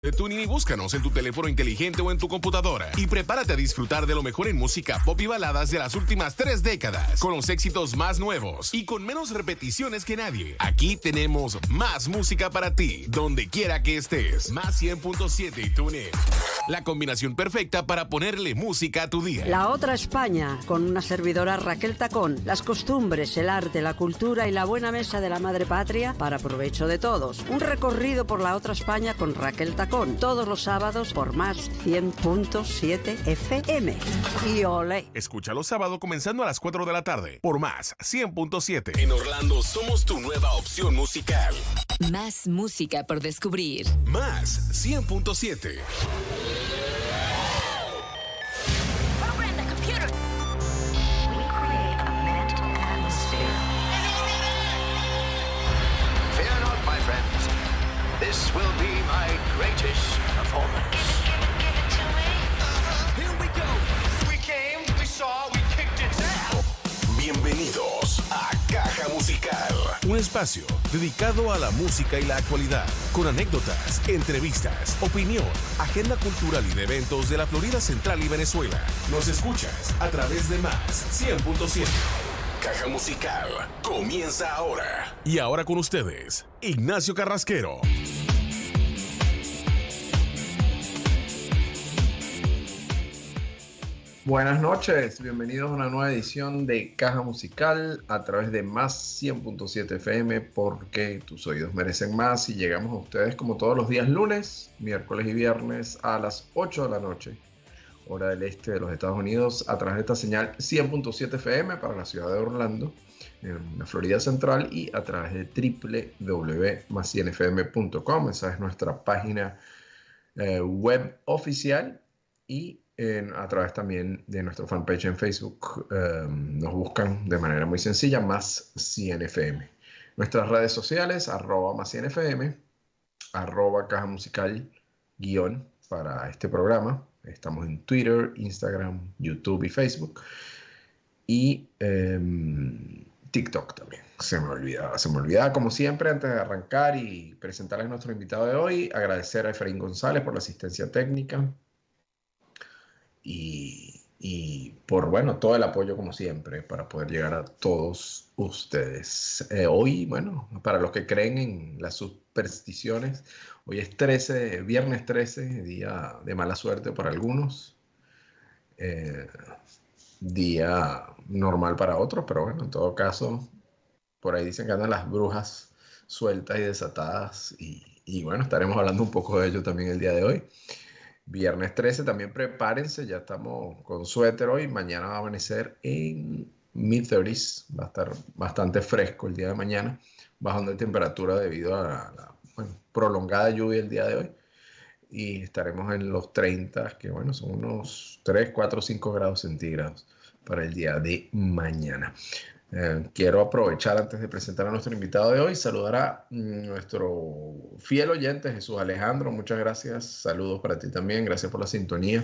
de TuneIn y búscanos en tu teléfono inteligente o en tu computadora. Y prepárate a disfrutar de lo mejor en música pop y baladas de las últimas 3 décadas, con los éxitos más nuevos y con menos repeticiones que nadie. Aquí tenemos más música para ti, donde quiera que estés. Más 100.7 y TuneIn. La combinación perfecta para ponerle música a tu día. La Otra España, con una servidora Raquel Tacón. Las costumbres, el arte, la cultura y la buena mesa de la madre patria para provecho de todos. Un recorrido por la Otra España con Raquel Tacón. Todos los sábados por Más 100.7 FM. Y ole. Escucha los sábados comenzando a las 4 de la tarde por Más 100.7. En Orlando somos tu nueva opción musical. Más música por descubrir. Más 100.7. This will be my greatest performance. Here we go. We came, we saw, we kicked its ass. Bienvenidos a Caja Musical, un espacio dedicado a la música y la actualidad, con anécdotas, entrevistas, opinión, agenda cultural y de eventos de la Florida Central y Venezuela. Nos escuchas a través de Más 100.7. Caja Musical comienza ahora. Y ahora con ustedes, Ignacio Carrasquero. Buenas noches, bienvenidos a una nueva edición de Caja Musical a través de Más 100.7 FM, porque tus oídos merecen más, y llegamos a ustedes como todos los días lunes, miércoles y viernes a las 8 de la noche, hora del este de los Estados Unidos, a través de esta señal 100.7 FM para la ciudad de Orlando, en la Florida Central, y a través de www.más100fm.com. Esa es nuestra página web oficial, y a través también de nuestro fanpage en Facebook. Nos buscan de manera muy sencilla, Más 100 FM. Nuestras redes sociales, @más 100 FM, @caja musical guión para este programa. Estamos en Twitter, Instagram, YouTube y Facebook. Y TikTok también. Se me olvidaba, como siempre, antes de arrancar y presentarles a nuestro invitado de hoy, agradecer a Efraín González por la asistencia técnica y por, bueno, todo el apoyo como siempre para poder llegar a todos ustedes. Hoy, bueno, para los que creen en las supersticiones, hoy es viernes 13, día de mala suerte para algunos, día normal para otros, pero bueno, en todo caso, por ahí dicen que andan las brujas sueltas y desatadas, y bueno, estaremos hablando un poco de ello también el día de hoy. Viernes 13, también prepárense, ya estamos con suéter hoy. Mañana va a amanecer en mid-30s, va a estar bastante fresco el día de mañana, bajando de temperatura debido a la prolongada lluvia el día de hoy. Y estaremos en los 30, que bueno, son unos 3, 4, 5 grados centígrados para el día de mañana. Quiero aprovechar, antes de presentar a nuestro invitado de hoy, saludar a nuestro fiel oyente Jesús Alejandro. Muchas gracias, saludos para ti también, gracias por la sintonía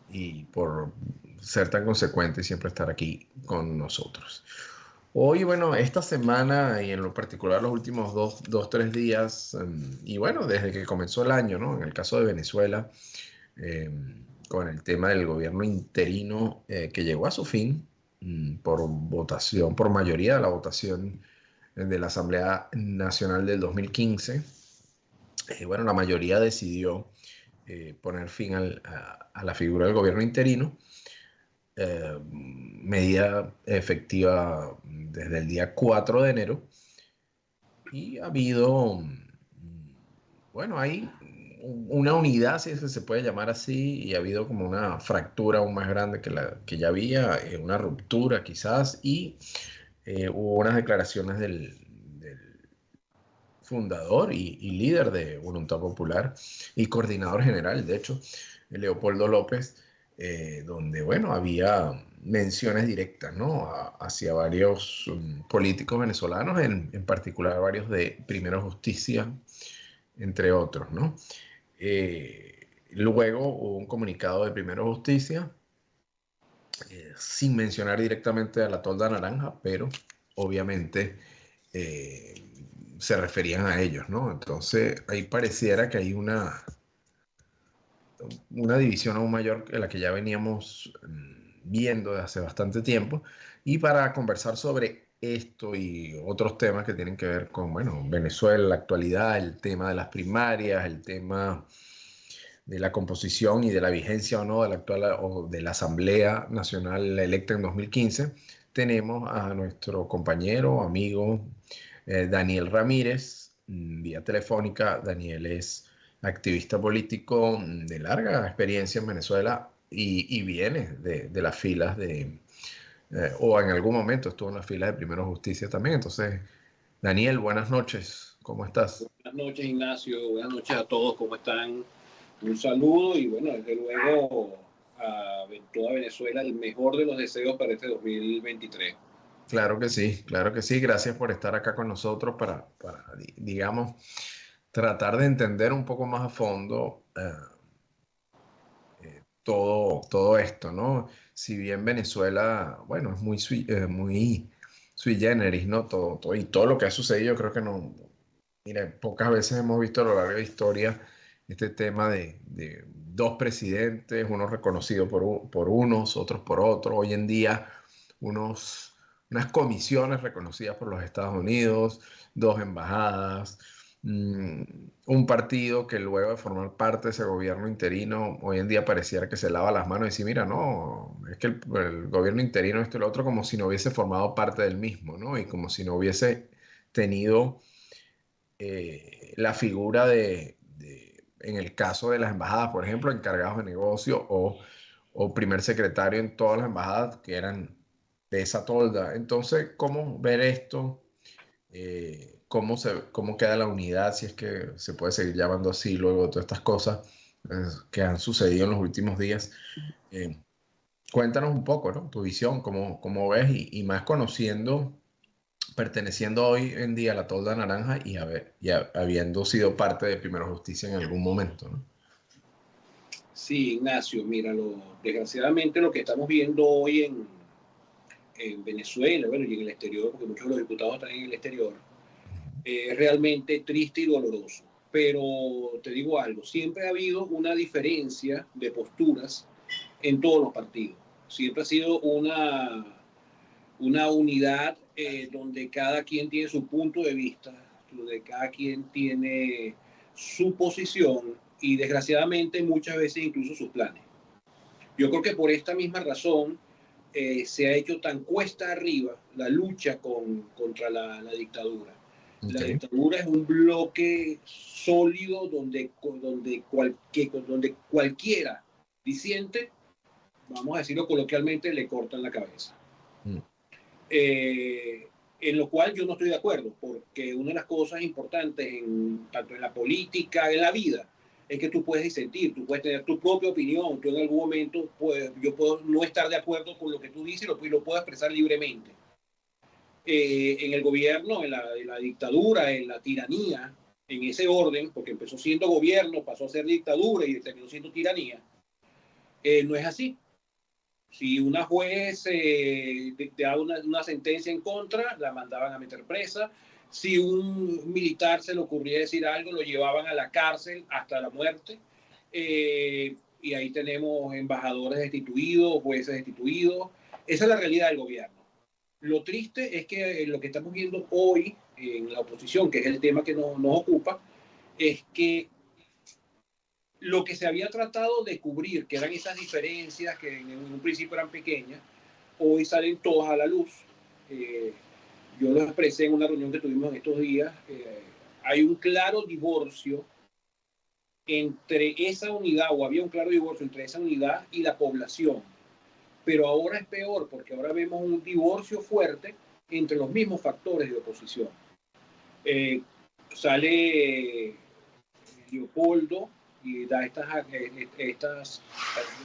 y por ser tan consecuente y siempre estar aquí con nosotros. Hoy, bueno, esta semana y en lo particular los últimos dos, 3 días, y bueno, desde que comenzó el año, ¿no? En el caso de Venezuela, con el tema del gobierno interino que llegó a su fin por votación, por mayoría de la votación de la Asamblea Nacional del 2015. Bueno, la mayoría decidió poner fin a la figura del gobierno interino, medida efectiva desde el día 4 de enero. Y ha habido, bueno, hay una unidad, si se puede llamar así, y ha habido como una fractura aún más grande que ya había, una ruptura quizás, y hubo unas declaraciones del fundador y líder de Voluntad Popular y coordinador general, de hecho, Leopoldo López, donde, bueno, había menciones directas, ¿no? Hacia varios políticos venezolanos, en particular varios de Primero Justicia, entre otros, ¿no? Luego hubo un comunicado de Primero Justicia, sin mencionar directamente a la Tolda Naranja, pero obviamente se referían a ellos, ¿no? Entonces ahí pareciera que hay una división aún mayor que la que ya veníamos viendo desde hace bastante tiempo. Y para conversar sobre esto y otros temas que tienen que ver con, bueno, Venezuela, la actualidad, el tema de las primarias, el tema de la composición y de la vigencia o no de la actual o de la Asamblea Nacional electa en 2015, tenemos a nuestro compañero, amigo Daniel Ramírez, vía telefónica. Daniel es activista político de larga experiencia en Venezuela y viene de las filas o en algún momento estuvo en las filas de Primero Justicia también. Entonces, Daniel, buenas noches, ¿cómo estás? Buenas noches, Ignacio. Buenas noches a todos. ¿Cómo están? Un saludo y, bueno, desde luego a toda Venezuela el mejor de los deseos para este 2023. Claro que sí, claro que sí. Gracias por estar acá con nosotros para digamos, tratar de entender un poco más a fondo todo esto, ¿no? Si bien Venezuela, bueno, es muy sui generis, ¿no? Todo lo que ha sucedido, creo que no. Mira, pocas veces hemos visto a lo largo de la historia este tema de dos presidentes, uno reconocido por unos, otros por otros. Hoy en día, unas comisiones reconocidas por los Estados Unidos, dos embajadas, un partido que luego de formar parte de ese gobierno interino, hoy en día pareciera que se lava las manos y dice, mira, no, es que el gobierno interino, esto y lo otro, como si no hubiese formado parte del mismo, ¿no? Y como si no hubiese tenido la figura en el caso de las embajadas, por ejemplo, encargados de negocio o primer secretario en todas las embajadas que eran de esa tolda. Entonces, ¿cómo ver esto? ¿Cómo queda la unidad, si es que se puede seguir llamando así luego de todas estas cosas que han sucedido en los últimos días? Cuéntanos un poco, ¿no? Tu visión, cómo ves y más perteneciendo hoy en día a la tolda naranja y habiendo sido parte de Primero Justicia en algún momento, ¿no? Sí, Ignacio, míralo. Desgraciadamente lo que estamos viendo hoy en Venezuela, bueno, y en el exterior, porque muchos de los diputados están en el exterior, es realmente triste y doloroso. Pero te digo algo, siempre ha habido una diferencia de posturas en todos los partidos. Siempre ha sido una unidad donde cada quien tiene su punto de vista, donde cada quien tiene su posición y desgraciadamente muchas veces incluso sus planes. Yo creo que por esta misma razón se ha hecho tan cuesta arriba la lucha contra la dictadura. Okay. La dictadura es un bloque sólido donde cualquiera disidente, vamos a decirlo coloquialmente, le cortan la cabeza. En lo cual yo no estoy de acuerdo, porque una de las cosas importantes tanto en la política, en la vida, es que tú puedes disentir, tú puedes tener tu propia opinión, tú en algún momento yo puedo no estar de acuerdo con lo que tú dices y lo puedo expresar libremente. En el gobierno, en la dictadura, en la tiranía, en ese orden, porque empezó siendo gobierno, pasó a ser dictadura y terminó siendo tiranía, no es así. Si una juez daba una sentencia en contra, la mandaban a meter presa. Si un militar se le ocurría decir algo, lo llevaban a la cárcel hasta la muerte. Y ahí tenemos embajadores destituidos, jueces destituidos. Esa es la realidad del gobierno. Lo triste es que lo que estamos viendo hoy en la oposición, que es el tema que nos ocupa, es que lo que se había tratado de cubrir, que eran esas diferencias que en un principio eran pequeñas, hoy salen todas a la luz. Yo lo expresé en una reunión que tuvimos en estos días. Hay un claro divorcio entre esa unidad, o había un claro divorcio entre esa unidad y la población. Pero ahora es peor, porque ahora vemos un divorcio fuerte entre los mismos factores de oposición. Sale Leopoldo y da estas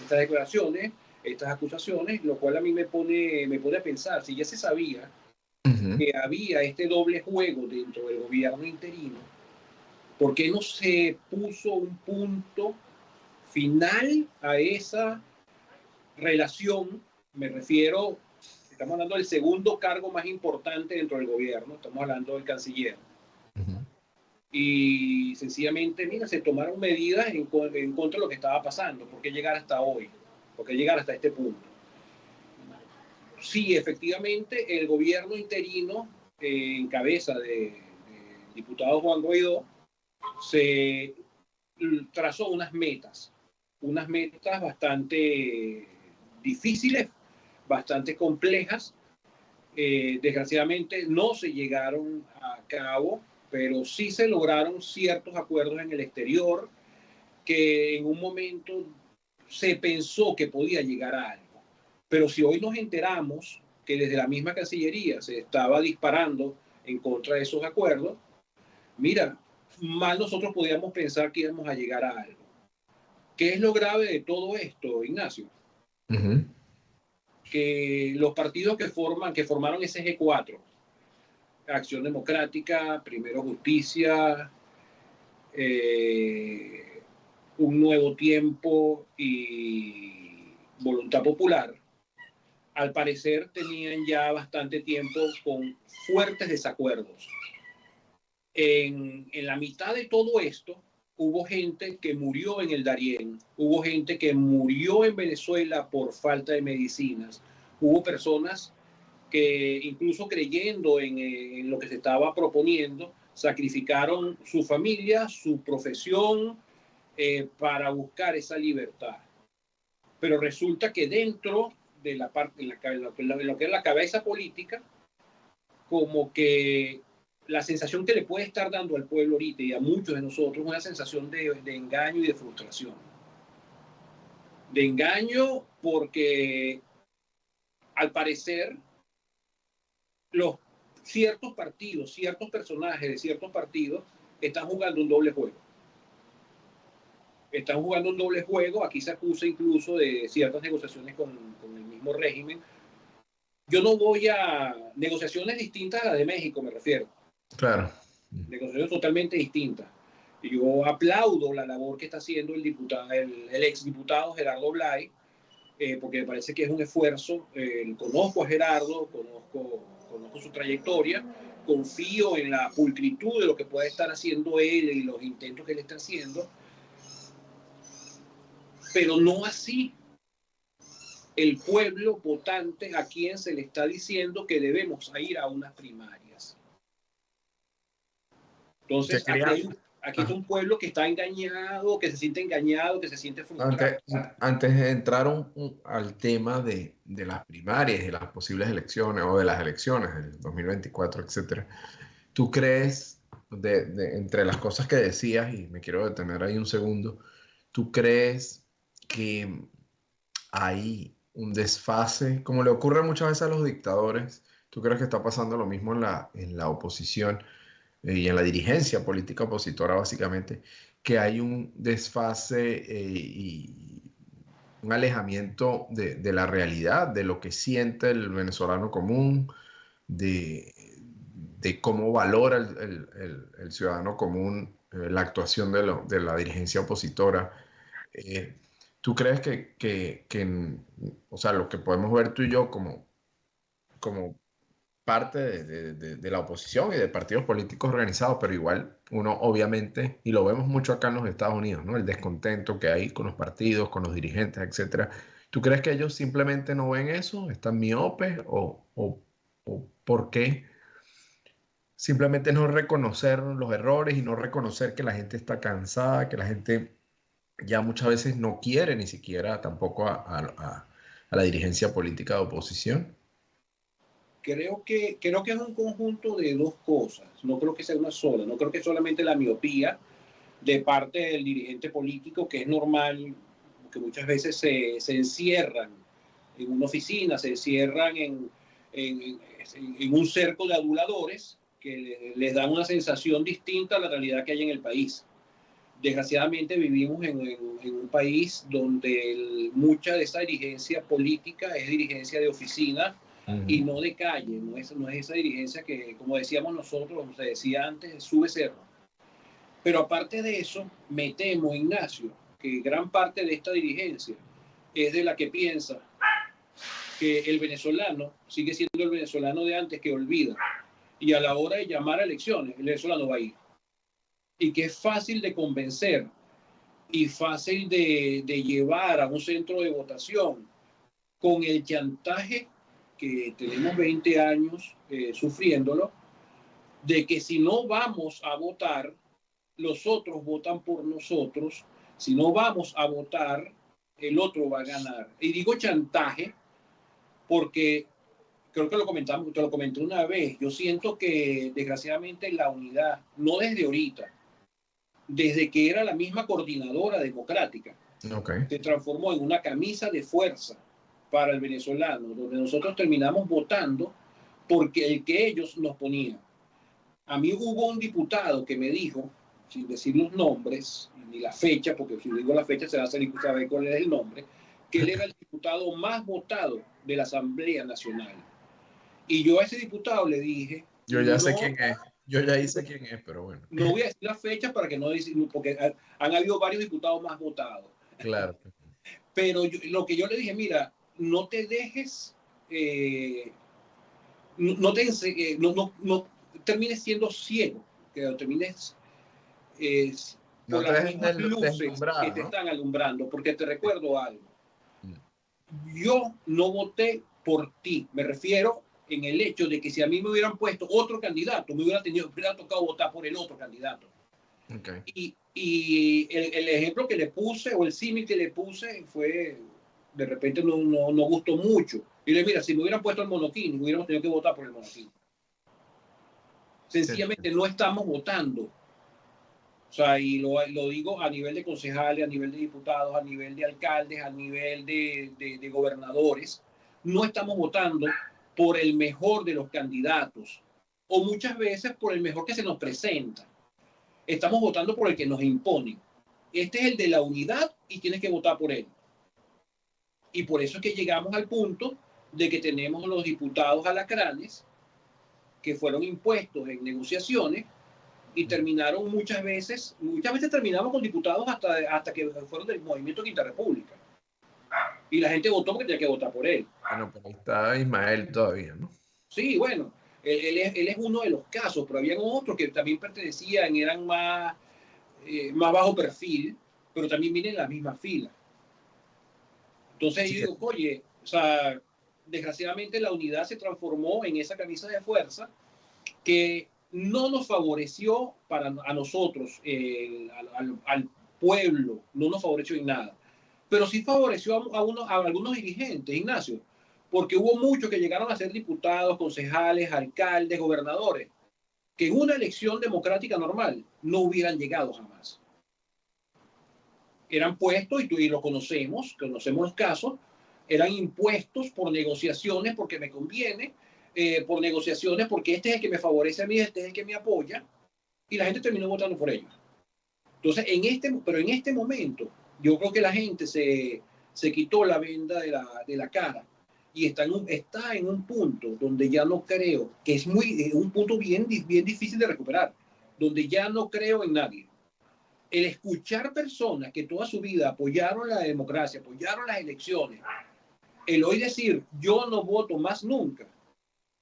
declaraciones, estas acusaciones, lo cual a mí me pone a pensar, si ya se sabía que había este doble juego dentro del gobierno interino, ¿por qué no se puso un punto final a esa relación? Me refiero, estamos hablando del segundo cargo más importante dentro del gobierno, estamos hablando del canciller. y sencillamente, mira, se tomaron medidas en contra de lo que estaba pasando. ¿Por qué llegar hasta hoy? ¿Por qué llegar hasta este punto? Sí, efectivamente, el gobierno interino, en cabeza del diputado Juan Guaidó, se trazó unas metas bastante difíciles, bastante complejas. Desgraciadamente no se llegaron a cabo, pero sí se lograron ciertos acuerdos en el exterior que en un momento se pensó que podía llegar a algo. Pero si hoy nos enteramos que desde la misma Cancillería se estaba disparando en contra de esos acuerdos, mira, mal nosotros podíamos pensar que íbamos a llegar a algo. ¿Qué es lo grave de todo esto, Ignacio? Uh-huh. Que los partidos que formaron ese G4, Acción Democrática, Primero Justicia, Un Nuevo Tiempo y Voluntad Popular, al parecer tenían ya bastante tiempo con fuertes desacuerdos. En la mitad de todo esto, hubo gente que murió en el Darién, hubo gente que murió en Venezuela por falta de medicinas, hubo personas que incluso creyendo en lo que se estaba proponiendo, sacrificaron su familia, su profesión, para buscar esa libertad. Pero resulta que dentro de la parte, lo que es la cabeza política, como que la sensación que le puede estar dando al pueblo ahorita y a muchos de nosotros es una sensación de engaño y de frustración. De engaño porque al parecer ciertos partidos, ciertos personajes de ciertos partidos están jugando un doble juego. Están jugando un doble juego. Aquí se acusa incluso de ciertas negociaciones con el mismo régimen. Yo no voy a negociaciones distintas a las de México, me refiero. Claro. Negociaciones totalmente distintas. Yo aplaudo la labor que está haciendo el exdiputado Gerardo Blay, porque me parece que es un esfuerzo. Conozco a Gerardo, conozco su trayectoria, confío en la pulcritud de lo que puede estar haciendo él y los intentos que él está haciendo, pero no así el pueblo votante a quien se le está diciendo que debemos ir a unas primarias. Entonces, aquí es un pueblo que está engañado, que se siente engañado, que se siente frustrado. Antes de entrar al tema de las primarias, de las posibles elecciones o de las elecciones del 2024, etcétera, ¿tú crees, entre las cosas que decías, y me quiero detener ahí un segundo, ¿tú crees que hay un desfase, como le ocurre muchas veces a los dictadores? ¿Tú crees que está pasando lo mismo en la oposición y en la dirigencia política opositora, básicamente, que hay un desfase y un alejamiento de la realidad, de lo que siente el venezolano común, de cómo valora el ciudadano común la actuación de la dirigencia opositora? ¿Tú crees que o sea, lo que podemos ver tú y yo como parte de la oposición y de partidos políticos organizados, pero igual uno obviamente, y lo vemos mucho acá en los Estados Unidos, ¿no? El descontento que hay con los partidos, con los dirigentes, etcétera. ¿Tú crees que ellos simplemente no ven eso? ¿Están miopes? ¿O por qué simplemente no reconocer los errores y no reconocer que la gente está cansada, que la gente ya muchas veces no quiere ni siquiera tampoco a la dirigencia política de oposición? Creo que es un conjunto de dos cosas. No creo que sea una sola. No creo que solamente la miopía de parte del dirigente político, que es normal, que muchas veces se encierran en una oficina, se encierran en un cerco de aduladores que les dan una sensación distinta a la realidad que hay en el país. Desgraciadamente vivimos en un país donde mucha de esa dirigencia política es dirigencia de oficina, y no de calle, no es esa dirigencia que, como decíamos nosotros, como se decía antes, sube cerro. Pero aparte de eso, me temo, Ignacio, que gran parte de esta dirigencia es de la que piensa que el venezolano sigue siendo el venezolano de antes, que olvida, y a la hora de llamar a elecciones, el venezolano va a ir. y que es fácil de convencer y fácil de llevar a un centro de votación, con el chantaje que tenemos 20 años sufriéndolo, de que si no vamos a votar, los otros votan por nosotros, si no vamos a votar, el otro va a ganar. Y digo chantaje porque creo que te lo comenté una vez, yo siento que desgraciadamente la unidad, no desde ahorita, desde que era la misma coordinadora democrática, se transformó en una camisa de fuerza para el venezolano, donde nosotros terminamos votando porque el que ellos nos ponían. A mí hubo un diputado que me dijo, sin decir los nombres ni la fecha, porque si digo la fecha se va a saber cuál es el nombre, que él era el diputado más votado de la Asamblea Nacional. Y yo a ese diputado le dije... Yo ya sé quién es. Yo ya hice quién es, pero bueno. No voy a decir la fecha para que no decir, porque han habido varios diputados más votados. Claro. Pero lo que yo le dije, mira, no te dejes, no termines siendo ciego, que termines no por las mismas luces que te ¿no? están alumbrando, porque te recuerdo algo. Yo no voté por ti, me refiero en el hecho de que si a mí me hubieran puesto otro candidato, me hubiera tocado votar por el otro candidato. Okay. Y el ejemplo que le puse, o el símil que le puse, fue, de repente no gustó mucho. Y le mira, si me hubieran puesto el monoquín, hubiéramos tenido que votar por el monoquín. Sencillamente no estamos votando. O sea, y lo digo a nivel de concejales, a nivel de diputados, a nivel de alcaldes, a nivel de gobernadores. No estamos votando por el mejor de los candidatos, o muchas veces por el mejor que se nos presenta. Estamos votando por el que nos impone. Este es el de la unidad y tienes que votar por él. Y por eso es que llegamos al punto de que tenemos los diputados alacranes que fueron impuestos en negociaciones y terminaron muchas veces terminamos con diputados hasta que fueron del movimiento Quinta República. Y la gente votó porque tenía que votar por él. Bueno, pero ahí está Ismael todavía, ¿no? Sí, bueno, él es uno de los casos, pero habían otros que también pertenecían, eran más bajo perfil, pero también vienen en la misma fila. Entonces sí, yo digo, oye, o sea, desgraciadamente la unidad se transformó en esa camisa de fuerza que no nos favoreció a nosotros, al pueblo, no nos favoreció en nada. Pero sí favoreció a algunos dirigentes, Ignacio, porque hubo muchos que llegaron a ser diputados, concejales, alcaldes, gobernadores, que en una elección democrática normal no hubieran llegado jamás. Eran puestos, y lo conocemos los casos, eran impuestos por negociaciones porque me conviene, por negociaciones porque este es el que me favorece a mí, este es el que me apoya, y la gente terminó votando por ellos. Entonces, pero en este momento, yo creo que la gente se quitó la venda de la cara y está en un punto donde ya no creo, que es un punto bien difícil de recuperar, donde ya no creo en nadie. El escuchar personas que toda su vida apoyaron la democracia, apoyaron las elecciones, el hoy decir yo no voto más nunca,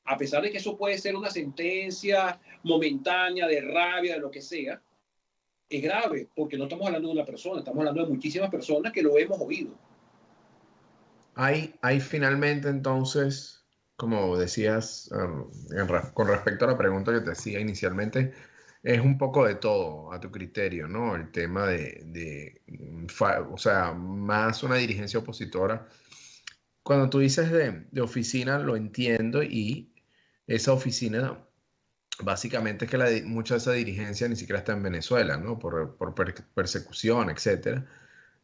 a pesar de que eso puede ser una sentencia momentánea de rabia, de lo que sea, es grave, porque no estamos hablando de una persona, estamos hablando de muchísimas personas que lo hemos oído. Hay finalmente entonces, como decías, con respecto a la pregunta que te hacía inicialmente, es un poco de todo a tu criterio, ¿no? El tema o sea, más una dirigencia opositora. Cuando tú dices de oficina, lo entiendo, y esa oficina básicamente es que mucha de esa dirigencia ni siquiera está en Venezuela, ¿no? Por persecución, etcétera.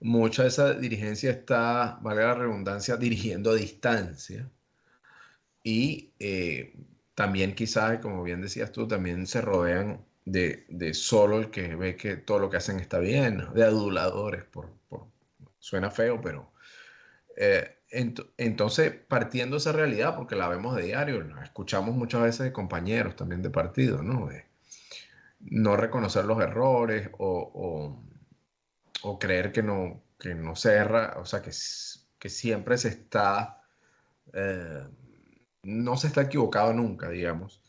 Mucha de esa dirigencia está, valga la redundancia, dirigiendo a distancia. Y también quizás, como bien decías tú, también se rodean de solo el que ve que todo lo que hacen está bien, ¿no? De aduladores, suena feo, pero... entonces, partiendo de esa realidad, porque la vemos de diario, la escuchamos muchas veces de compañeros también de partido, ¿no? De no reconocer los errores o creer que no se erra, o sea, que siempre se está, no se está equivocado nunca, digamos.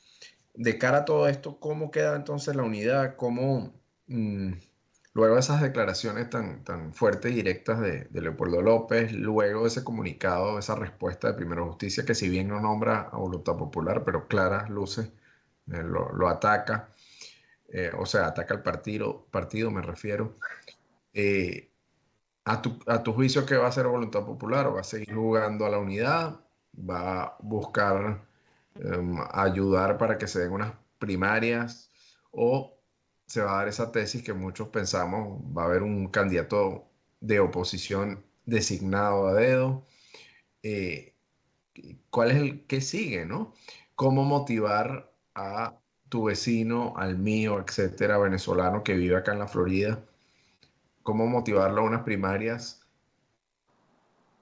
De cara a todo esto, ¿cómo queda entonces la unidad? ¿Cómo mm, luego de esas declaraciones tan fuertes y directas de Leopoldo López, luego de ese comunicado, esa respuesta de Primera Justicia, que si bien no nombra a Voluntad Popular, pero claras luces lo ataca, o sea, ataca al partido me refiero. Eh, a tu juicio, ¿qué va a hacer Voluntad Popular? ¿Va a seguir jugando a la unidad? ¿Va a buscar ayudar para que se den unas primarias? ¿O se va a dar esa tesis que muchos pensamos, va a haber un candidato de oposición designado a dedo? Eh, ¿Cuál es qué sigue, no? ¿Cómo motivar a tu vecino, al mío, etcétera, venezolano que vive acá en la Florida? ¿Cómo motivarlo a unas primarias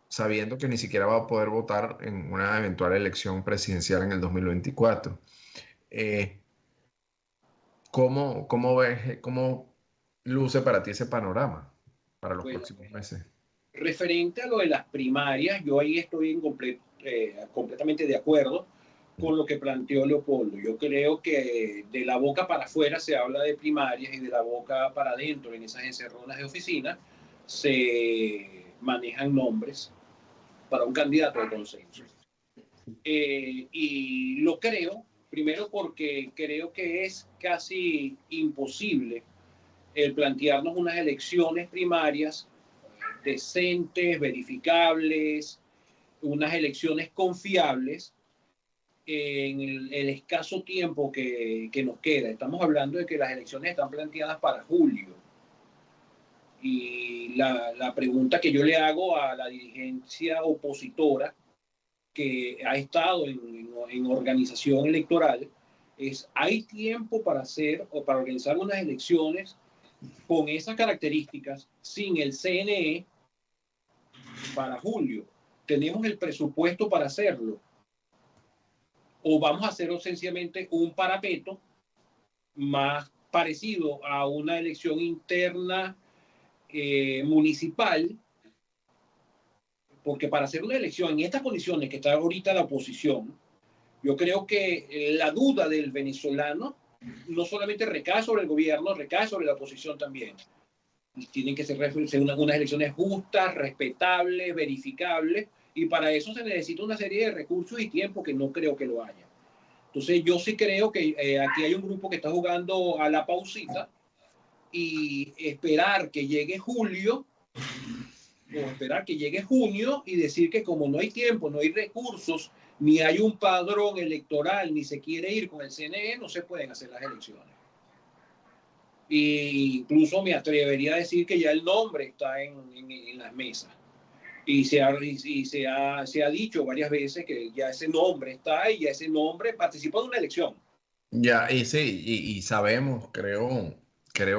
sabiendo que ni siquiera va a poder votar en una eventual elección presidencial en el 2024? Eh, ¿cómo ves, cómo luce para ti ese panorama para los Bueno, próximos meses? referente a lo de las primarias, yo ahí estoy completamente de acuerdo con lo que planteó Leopoldo. Yo creo que de la boca para afuera se habla de primarias y de la boca para adentro, en esas encerronas de oficina, se manejan nombres para un candidato de consenso. Y lo creo, primero porque creo que es casi imposible el plantearnos unas elecciones primarias decentes, verificables, unas elecciones confiables en el escaso tiempo que nos queda. Estamos hablando de que las elecciones están planteadas para julio. Y la pregunta que yo le hago a la dirigencia opositora que ha estado en organización electoral es, ¿hay tiempo para hacer o para organizar unas elecciones con esas características sin el CNE para julio? ¿Tenemos el presupuesto para hacerlo? ¿O vamos a hacer sencillamente un parapeto más parecido a una elección interna municipal? Porque para hacer una elección en estas condiciones que está ahorita la oposición, yo creo que la duda del venezolano no solamente recae sobre el gobierno, recae sobre la oposición también. Tienen que ser unas elecciones justas, respetables, verificables, y para eso se necesita una serie de recursos y tiempo que no creo que lo haya. Entonces yo sí creo que aquí hay un grupo que está jugando a la pausita y esperar que llegue julio o esperar que llegue junio y decir que como no hay tiempo, no hay recursos, ni hay un padrón electoral, ni se quiere ir con el CNE, no se pueden hacer las elecciones. E incluso me atrevería a decir que ya el nombre está en las mesas. Y se ha dicho varias veces que ya ese nombre está y ya ese nombre participó de una elección. Ya, y sí, y sabemos, creo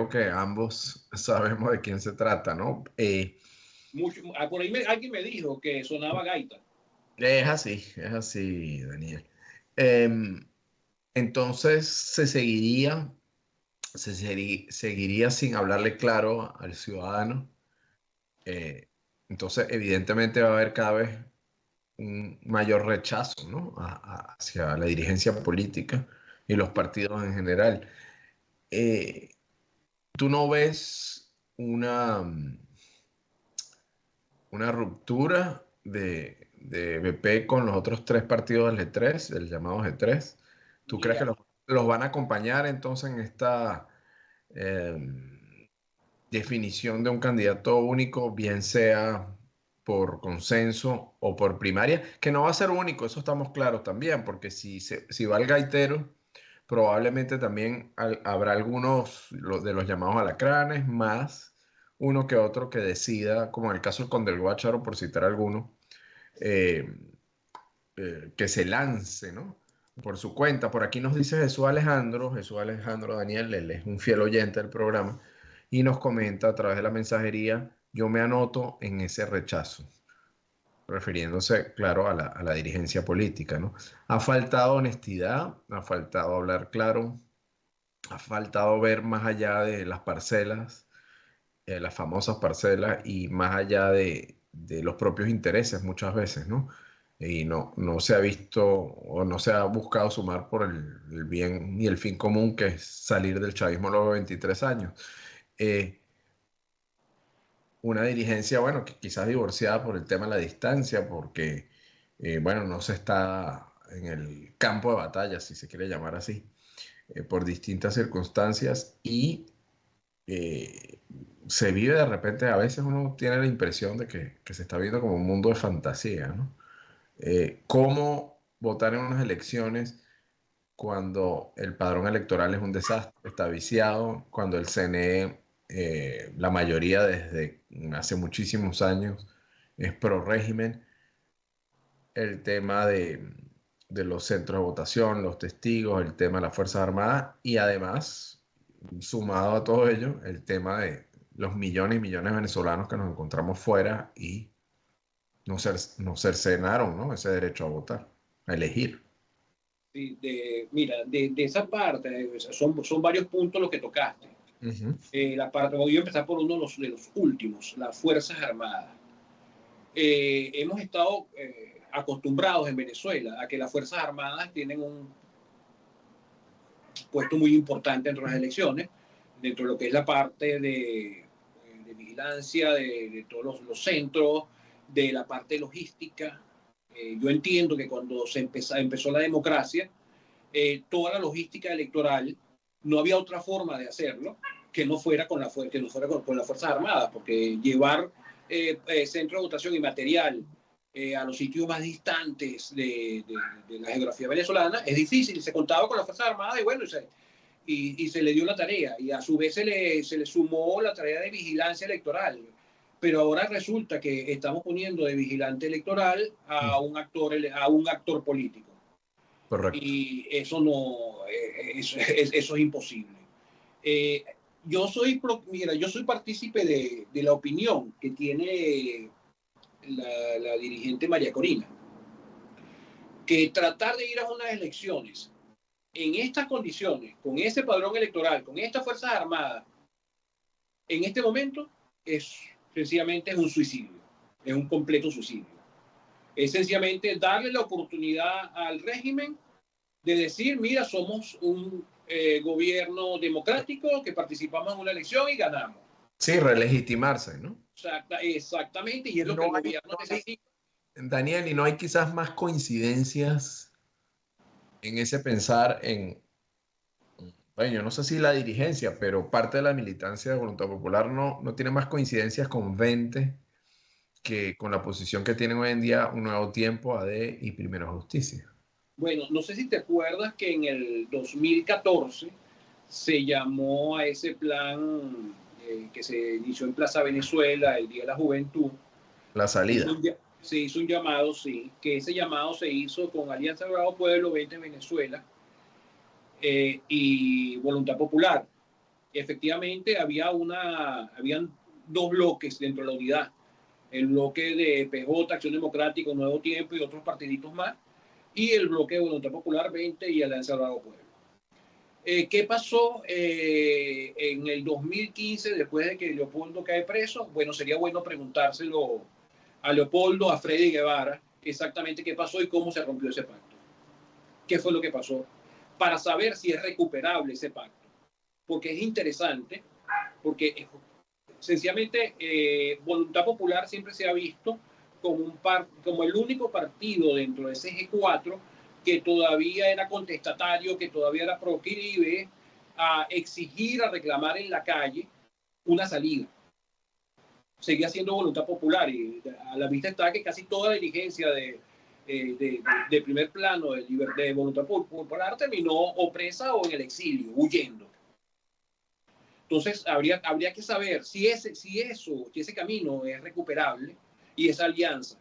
que ambos sabemos de quién se trata, ¿no? Por ahí alguien me dijo que sonaba gaita. Es así, Daniel. Entonces seguiría sin hablarle claro al ciudadano. Entonces, evidentemente va a haber cada vez un mayor rechazo, ¿no? Hacia la dirigencia política y los partidos en general. ¿Tú no ves una ruptura de BP con los otros tres partidos del G3, del llamado G3? ¿Tú crees que los van a acompañar entonces en esta definición de un candidato único, bien sea por consenso o por primaria, que no va a ser único, eso estamos claros también, porque si va el gaitero, probablemente también habrá algunos de los llamados alacranes, más uno que otro que decida, como en el caso del Conde del Guácharo, por citar alguno, que se lance, ¿no? Por su cuenta. Por aquí nos dice Jesús Alejandro Daniel, él es un fiel oyente del programa, y nos comenta a través de la mensajería: yo me anoto en ese rechazo, refiriéndose, claro, a la dirigencia política, ¿no? Ha faltado honestidad, ha faltado hablar claro, ha faltado ver más allá de las parcelas, las famosas parcelas, y más allá de los propios intereses muchas veces, ¿no? y no se ha visto o no se ha buscado sumar por el bien y el fin común, que es salir del chavismo luego de 23 años. Una dirigencia, bueno, que quizás divorciada por el tema de la distancia, porque, bueno, no se está en el campo de batalla, si se quiere llamar así, por distintas circunstancias, y se vive de repente, a veces uno tiene la impresión de que se está viendo como un mundo de fantasía, ¿no? ¿Cómo votar en unas elecciones cuando el padrón electoral es un desastre, está viciado, cuando el CNE, la mayoría desde hace muchísimos años, es pro régimen? El tema de los centros de votación, los testigos, el tema de las Fuerzas Armadas, y además, sumado a todo ello, el tema de los millones y millones de venezolanos que nos encontramos fuera y nos cercenaron, ¿no?, ese derecho a votar, a elegir. Sí, mira, de esa parte, son varios puntos los que tocaste. La parte, voy a empezar por uno de los últimos, las Fuerzas Armadas. Hemos estado acostumbrados en Venezuela a que las Fuerzas Armadas tienen un puesto muy importante dentro de las elecciones, dentro de lo que es la parte de vigilancia de todos los centros, de la parte logística. Yo entiendo que cuando empezó la democracia, toda la logística electoral, no había otra forma de hacerlo que no fuera con las Fuerzas Armadas, porque llevar centro de votación y material a los sitios más distantes de la geografía venezolana es difícil. Se contaba con las Fuerzas Armadas y bueno, y se le dio la tarea, y a su vez se le sumó la tarea de vigilancia electoral. Pero ahora resulta que estamos poniendo de vigilante electoral a un actor político. Correcto. Y eso eso es imposible. Yo soy partícipe de la opinión que tiene la dirigente María Corina, que tratar de ir a unas elecciones en estas condiciones, con ese padrón electoral, con estas Fuerzas Armadas, en este momento sencillamente es un suicidio, es un completo suicidio. Es sencillamente darle la oportunidad al régimen de decir, mira, somos un gobierno democrático que participamos en una elección y ganamos. Sí, relegitimarse, ¿no? Exactamente, y es lo que el gobierno necesita. Daniel, ¿y no hay quizás más coincidencias en ese pensar bueno, yo no sé si la dirigencia, pero parte de la militancia de Voluntad Popular no tiene más coincidencias con 20 que con la posición que tienen hoy en día Un Nuevo Tiempo, AD y Primera Justicia? Bueno, no sé si te acuerdas que en el 2014 se llamó a ese plan que se inició en Plaza Venezuela, el Día de la Juventud. La salida. Se hizo un llamado, sí, que ese llamado se hizo con Alianza Bravo Pueblo 20 Venezuela y Voluntad Popular. Efectivamente, habían dos bloques dentro de la unidad. El bloque de PJ, Acción Democrática, Nuevo Tiempo y otros partiditos más, y el bloque de Voluntad Popular 20 y Alianza Bravo Pueblo. ¿Qué pasó en el 2015 después de que Leopoldo cae preso? Bueno, sería bueno preguntárselo a Leopoldo, a Freddy Guevara, exactamente qué pasó y cómo se rompió ese pacto. ¿Qué fue lo que pasó? Para saber si es recuperable ese pacto. Porque es interesante, porque sencillamente Voluntad Popular siempre se ha visto como el único partido dentro de ese G4 que todavía era contestatario, que todavía era proclive a exigir, a reclamar en la calle una salida. Seguía siendo Voluntad Popular y a la vista está que casi toda la dirigencia de primer plano de Voluntad Popular terminó o presa o en el exilio, huyendo. Entonces habría que saber si ese camino es recuperable y esa alianza.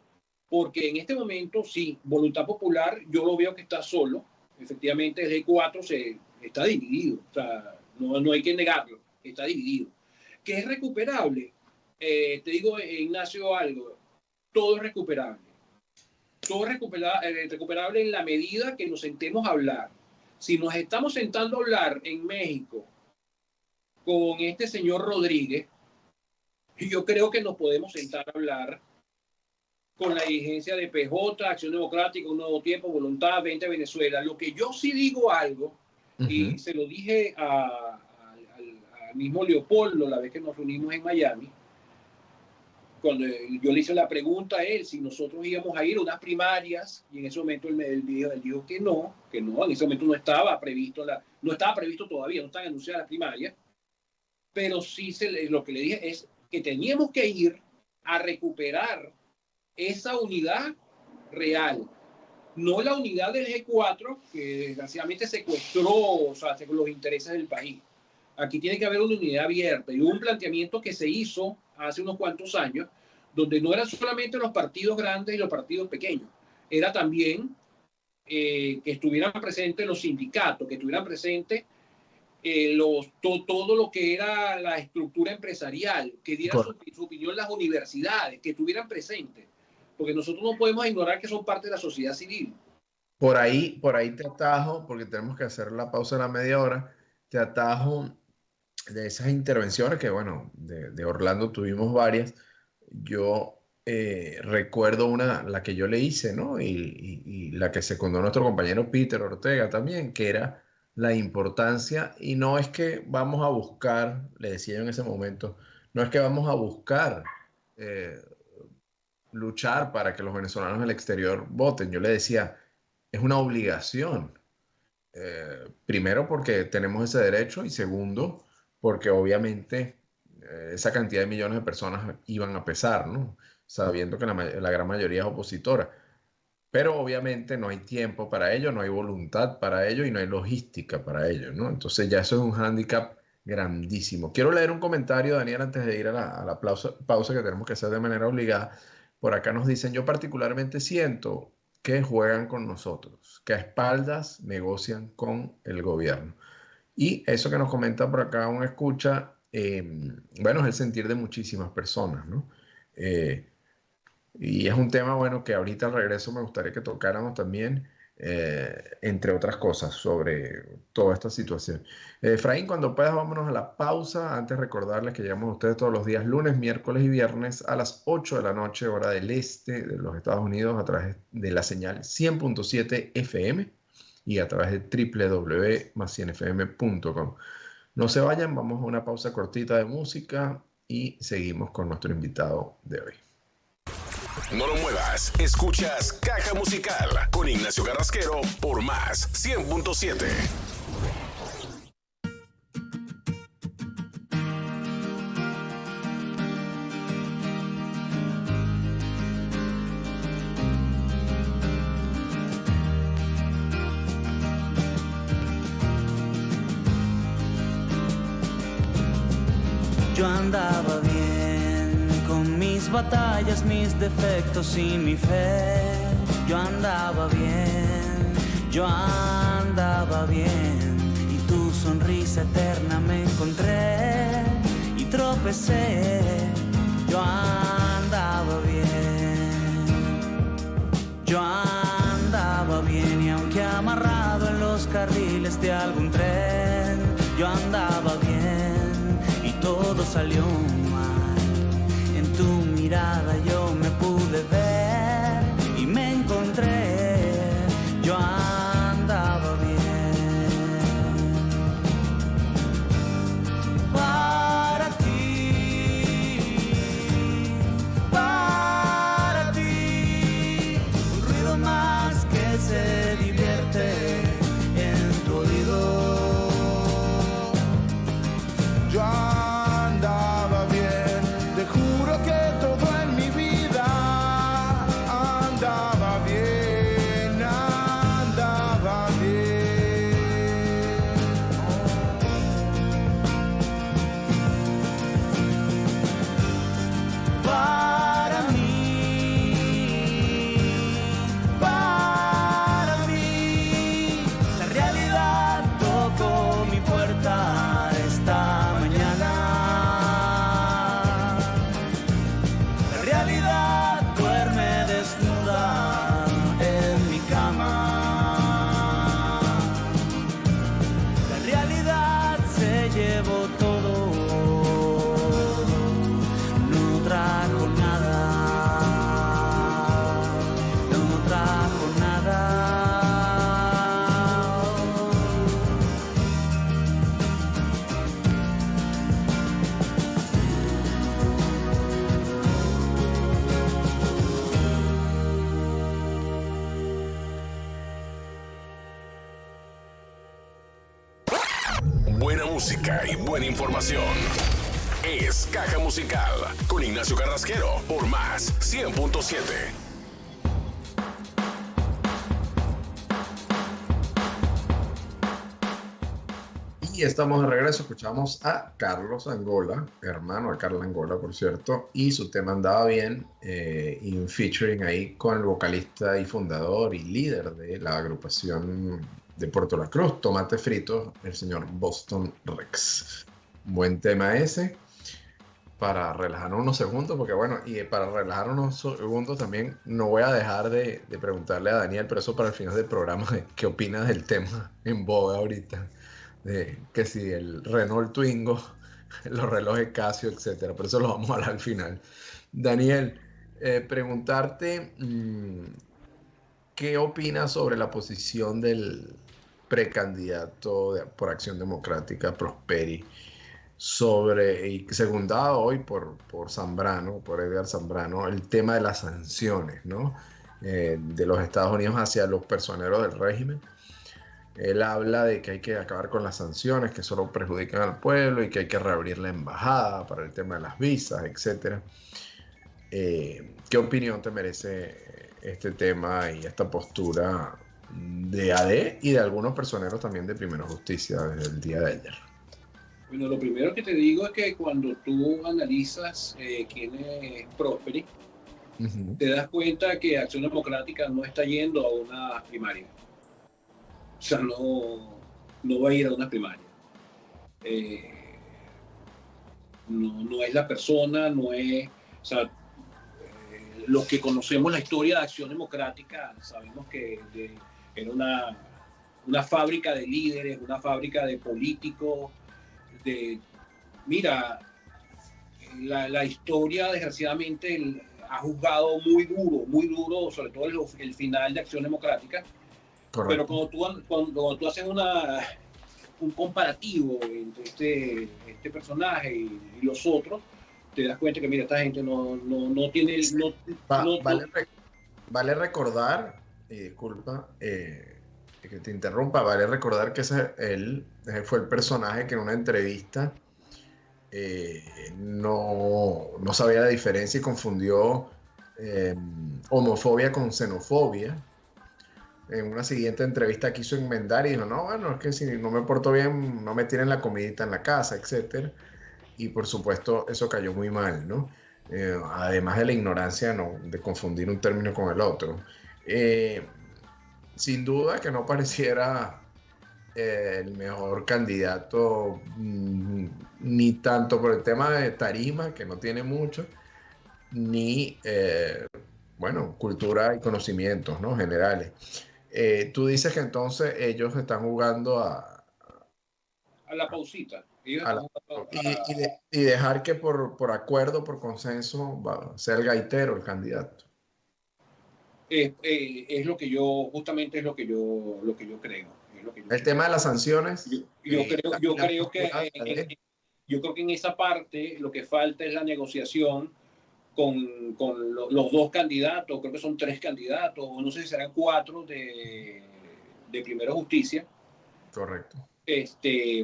Porque en este momento, sí, Voluntad Popular, yo lo veo que está solo. Efectivamente, el G4 está dividido. O sea, no hay que negarlo. Está dividido. ¿Qué es recuperable? Te digo, Ignacio, algo. Todo es recuperable. Todo es recuperable en la medida que nos sentemos a hablar. Si nos estamos sentando a hablar en México con este señor Rodríguez, yo creo que nos podemos sentar a hablar con la dirigencia de PJ, Acción Democrática, Un Nuevo Tiempo, Voluntad, 20 Venezuela. Lo que yo sí digo algo, y se lo dije al mismo Leopoldo la vez que nos reunimos en Miami, cuando yo le hice la pregunta a él si nosotros íbamos a ir a unas primarias, y en ese momento él dijo que no, en ese momento no estaba previsto todavía, no estaban anunciadas las primarias, pero sí lo que le dije es que teníamos que ir a recuperar esa unidad real, no la unidad del G4 que desgraciadamente secuestró, los intereses del país. Aquí tiene que haber una unidad abierta y un planteamiento que se hizo hace unos cuantos años, donde no eran solamente los partidos grandes y los partidos pequeños, era también que estuvieran presentes los sindicatos, que estuvieran presentes todo lo que era la estructura empresarial, que dieran su opinión las universidades, que estuvieran presentes, porque nosotros no podemos ignorar que son parte de la sociedad civil. Por ahí te atajo, porque tenemos que hacer la pausa de la media hora, te atajo de esas intervenciones que, bueno, de Orlando tuvimos varias. Yo recuerdo la que yo le hice, ¿no? Y la que secundó nuestro compañero Peter Ortega también, que era la importancia, y no es que vamos a buscar, le decía yo en ese momento, no es que vamos a buscar luchar para que los venezolanos del exterior voten. Yo le decía, es una obligación. Primero porque tenemos ese derecho y segundo porque obviamente esa cantidad de millones de personas iban a pesar, ¿no? Sabiendo que la gran mayoría es opositora. Pero obviamente no hay tiempo para ello, no hay voluntad para ello y no hay logística para ello, ¿no? Entonces ya eso es un hándicap grandísimo. Quiero leer un comentario, Daniel, antes de ir a la pausa que tenemos que hacer de manera obligada. Por acá nos dicen, yo particularmente siento que juegan con nosotros, que a espaldas negocian con el gobierno. Y eso que nos comenta por acá un escucha, bueno, es el sentir de muchísimas personas, ¿no? Y es un tema, bueno, que ahorita al regreso me gustaría que tocáramos también, entre otras cosas, sobre toda esta situación. Efraín, cuando puedas, vámonos a la pausa. Antes recordarles que llegamos a ustedes todos los días, lunes, miércoles y viernes a las 8 de la noche, hora del este de los Estados Unidos, a través de la señal 100.7 FM y a través de www.más100fm.com. No se vayan, vamos a una pausa cortita de música y seguimos con nuestro invitado de hoy. No lo muevas, escuchas Caja Musical con Ignacio Carrasquero por Más 100.7. Yo andaba bien con mis batallas, mis defectos y mi fe. Yo andaba bien, yo andaba bien. Y tu sonrisa eterna me encontré y tropecé. Yo andaba bien, yo andaba bien. Y aunque amarrado en los carriles de algún tren, yo andaba bien. Todo salió mal, en tu mirada yo me pude ver y me encontré, yo andaba bien. Para ti, un ruido más que se divierte en tu oído. Yo andaba bien, te juro que todo en mi vida música y buena información. Es Caja Musical con Ignacio Carrasquero por Más 100.7. Y estamos de regreso, escuchamos a Carlos Angola, hermano de Carla Angola, por cierto, y su tema Andaba Bien, y un featuring ahí con el vocalista y fundador y líder de la agrupación de Puerto La Cruz, Tomate Frito, el señor Boston Rex. Buen tema ese, para relajarnos unos segundos, porque bueno, y para relajar unos segundos también no voy a dejar de preguntarle a Daniel, pero eso para el final del programa, ¿qué opinas del tema en boga ahorita? De que si el Renault Twingo, los relojes Casio, etcétera, pero eso lo vamos a hablar al final. Daniel, preguntarte ¿qué opinas sobre la posición del precandidato por Acción Democrática, Prosperi, y secundado hoy por Zambrano, por Edgar Zambrano, el tema de las sanciones, ¿no? De los Estados Unidos hacia los personeros del régimen? Él habla de que hay que acabar con las sanciones que solo perjudican al pueblo y que hay que reabrir la embajada para el tema de las visas, etc. ¿Qué opinión te merece este tema y esta postura de AD y de algunos personeros también de Primera Justicia desde el día de ayer? Bueno, lo primero que te digo es que cuando tú analizas quién es Prosperi, te das cuenta que Acción Democrática no está yendo a una primaria. O sea, no va a ir a una primaria. No es la persona, no es... O sea, los que conocemos la historia de Acción Democrática sabemos que era una fábrica de líderes, una fábrica de políticos. Mira, la historia desgraciadamente ha juzgado muy duro, sobre todo el final de Acción Democrática. Correcto. Pero cuando tú haces un comparativo entre este personaje y los otros, te das cuenta que, mira, esta gente no tiene... Vale recordar, disculpa que te interrumpa, vale recordar que él fue el personaje que en una entrevista no sabía la diferencia y confundió homofobia con xenofobia. En una siguiente entrevista quiso enmendar y dijo, no, bueno, es que si no me porto bien, no me tienen la comidita en la casa, etc. Y por supuesto eso cayó muy mal, ¿no? Además de la ignorancia, ¿no?, de confundir un término con el otro. Sin duda que no pareciera el mejor candidato, ni tanto por el tema de tarima, que no tiene mucho, ni, cultura y conocimientos, ¿no?, generales. Tú dices que entonces ellos están jugando a la pausita. Y dejar que por acuerdo, por consenso, sea el gaitero el candidato. Es lo que yo, justamente es lo que yo creo. El tema de las sanciones. Yo creo que en esa parte lo que falta es la negociación con los dos candidatos, creo que son 3 candidatos, o no sé si serán 4 de Primera Justicia. Correcto.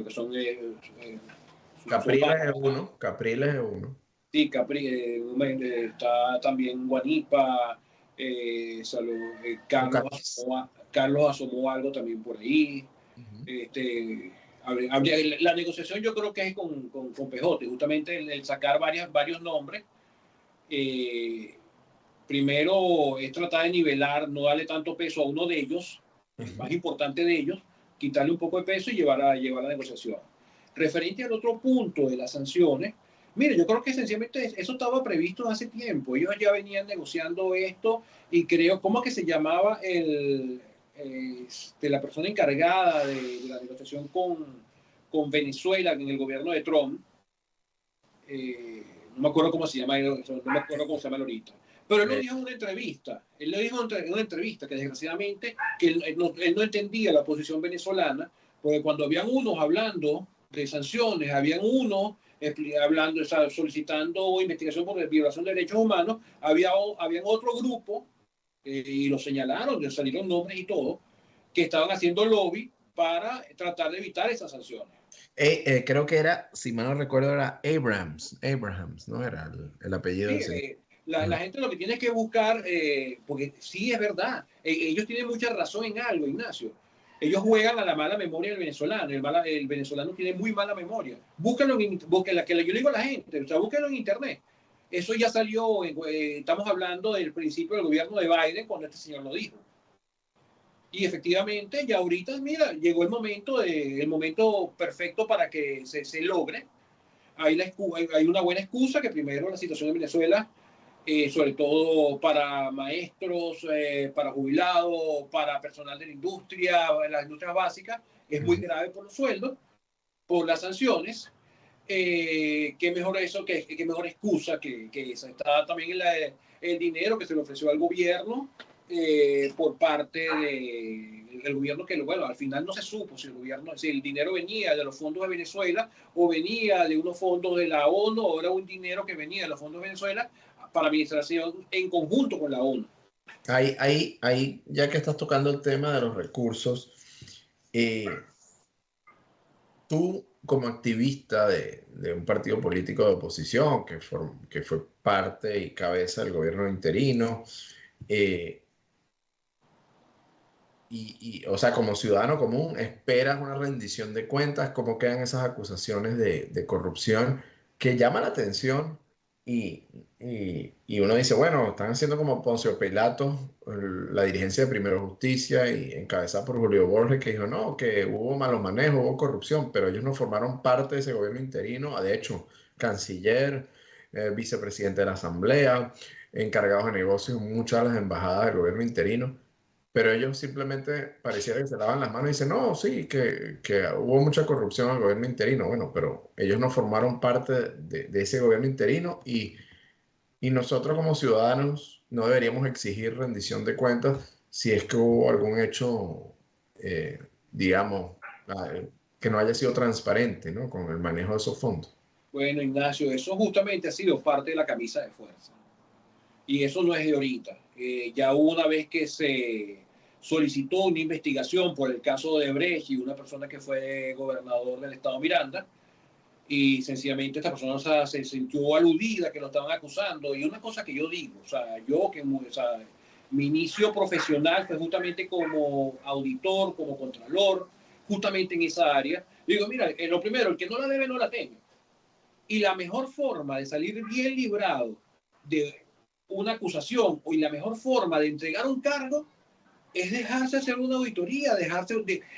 Son Capriles es uno. Sí, Capriles, está también Guanipa, Carlos asomó algo también por ahí. La negociación yo creo que es con Pejote, justamente el sacar varios nombres. Primero es tratar de nivelar, no darle tanto peso a uno de ellos, el más importante de ellos, quitarle un poco de peso y llevar la negociación. Referente al otro punto de las sanciones, mire, yo creo que sencillamente eso estaba previsto hace tiempo. Ellos ya venían negociando esto y creo, ¿cómo que se llamaba la persona encargada de la negociación con Venezuela en el gobierno de Trump? No me acuerdo cómo se llama ahorita. Pero él lo dijo en una entrevista. Él lo dijo en una entrevista que desgraciadamente que él no entendía la posición venezolana, porque cuando habían unos hablando de sanciones, habían unos hablando, solicitando investigación por violación de derechos humanos, habían otro grupo, y lo señalaron, salieron nombres y todo, que estaban haciendo lobby para tratar de evitar esas sanciones. Creo que era, si mal no recuerdo, era Abrahams, ¿no? Era el apellido del Sí, señor. la gente lo que tiene que buscar, porque sí es verdad, ellos tienen mucha razón en algo, Ignacio. Ellos juegan a la mala memoria del venezolano. El venezolano tiene muy mala memoria. Búsquenlo, búsquenlo, yo le digo a la gente, o sea, búsquenlo en internet. Eso ya salió, estamos hablando del principio del gobierno de Biden cuando este señor lo dijo. Y efectivamente, ya ahorita, mira, llegó el momento perfecto para que se logre. Hay una buena excusa, que primero la situación de Venezuela, sobre todo para maestros, para jubilados, para personal de la industria, las industrias básicas, es muy grave por los sueldos, por las sanciones. Qué mejor eso, qué mejor excusa que esa. Está también el dinero que se le ofreció al gobierno por parte del gobierno, que bueno, al final no se supo si el dinero venía de los fondos de Venezuela o venía de unos fondos de la ONU, o era un dinero que venía de los fondos de Venezuela para administración en conjunto con la ONU. Ahí, ya que estás tocando el tema de los recursos, tú como activista de un partido político de oposición que fue parte y cabeza del gobierno interino, o sea, como ciudadano común, ¿esperas una rendición de cuentas? ¿Cómo quedan esas acusaciones de corrupción que llaman la atención? Y uno dice, bueno, están haciendo como Poncio Pilato, la dirigencia de Primero Justicia, y encabezada por Julio Borges, que dijo, no, que hubo malos manejos, hubo corrupción, pero ellos no formaron parte de ese gobierno interino. De hecho, canciller, vicepresidente de la Asamblea, encargados de negocios en muchas de las embajadas del gobierno interino. Pero ellos simplemente pareciera que se lavan las manos y dicen, no, sí, que hubo mucha corrupción en el gobierno interino. Bueno, pero ellos no formaron parte de ese gobierno interino, y nosotros como ciudadanos no deberíamos exigir rendición de cuentas si es que hubo algún hecho, digamos, que no haya sido transparente, ¿no?, con el manejo de esos fondos. Bueno, Ignacio, eso justamente ha sido parte de la camisa de fuerza. Y eso no es de ahorita. Ya hubo una vez que se solicitó una investigación por el caso de Brecht y una persona que fue gobernador del estado Miranda, y sencillamente esta persona se sintió aludida, que lo estaban acusando. Y una cosa que yo digo, o sea, mi inicio profesional fue justamente como auditor, como contralor, justamente en esa área. Yo digo, mira, lo primero, el que no la debe no la teme. Y la mejor forma de salir bien librado de una acusación, y la mejor forma de entregar un cargo, es dejarse hacer una auditoría, o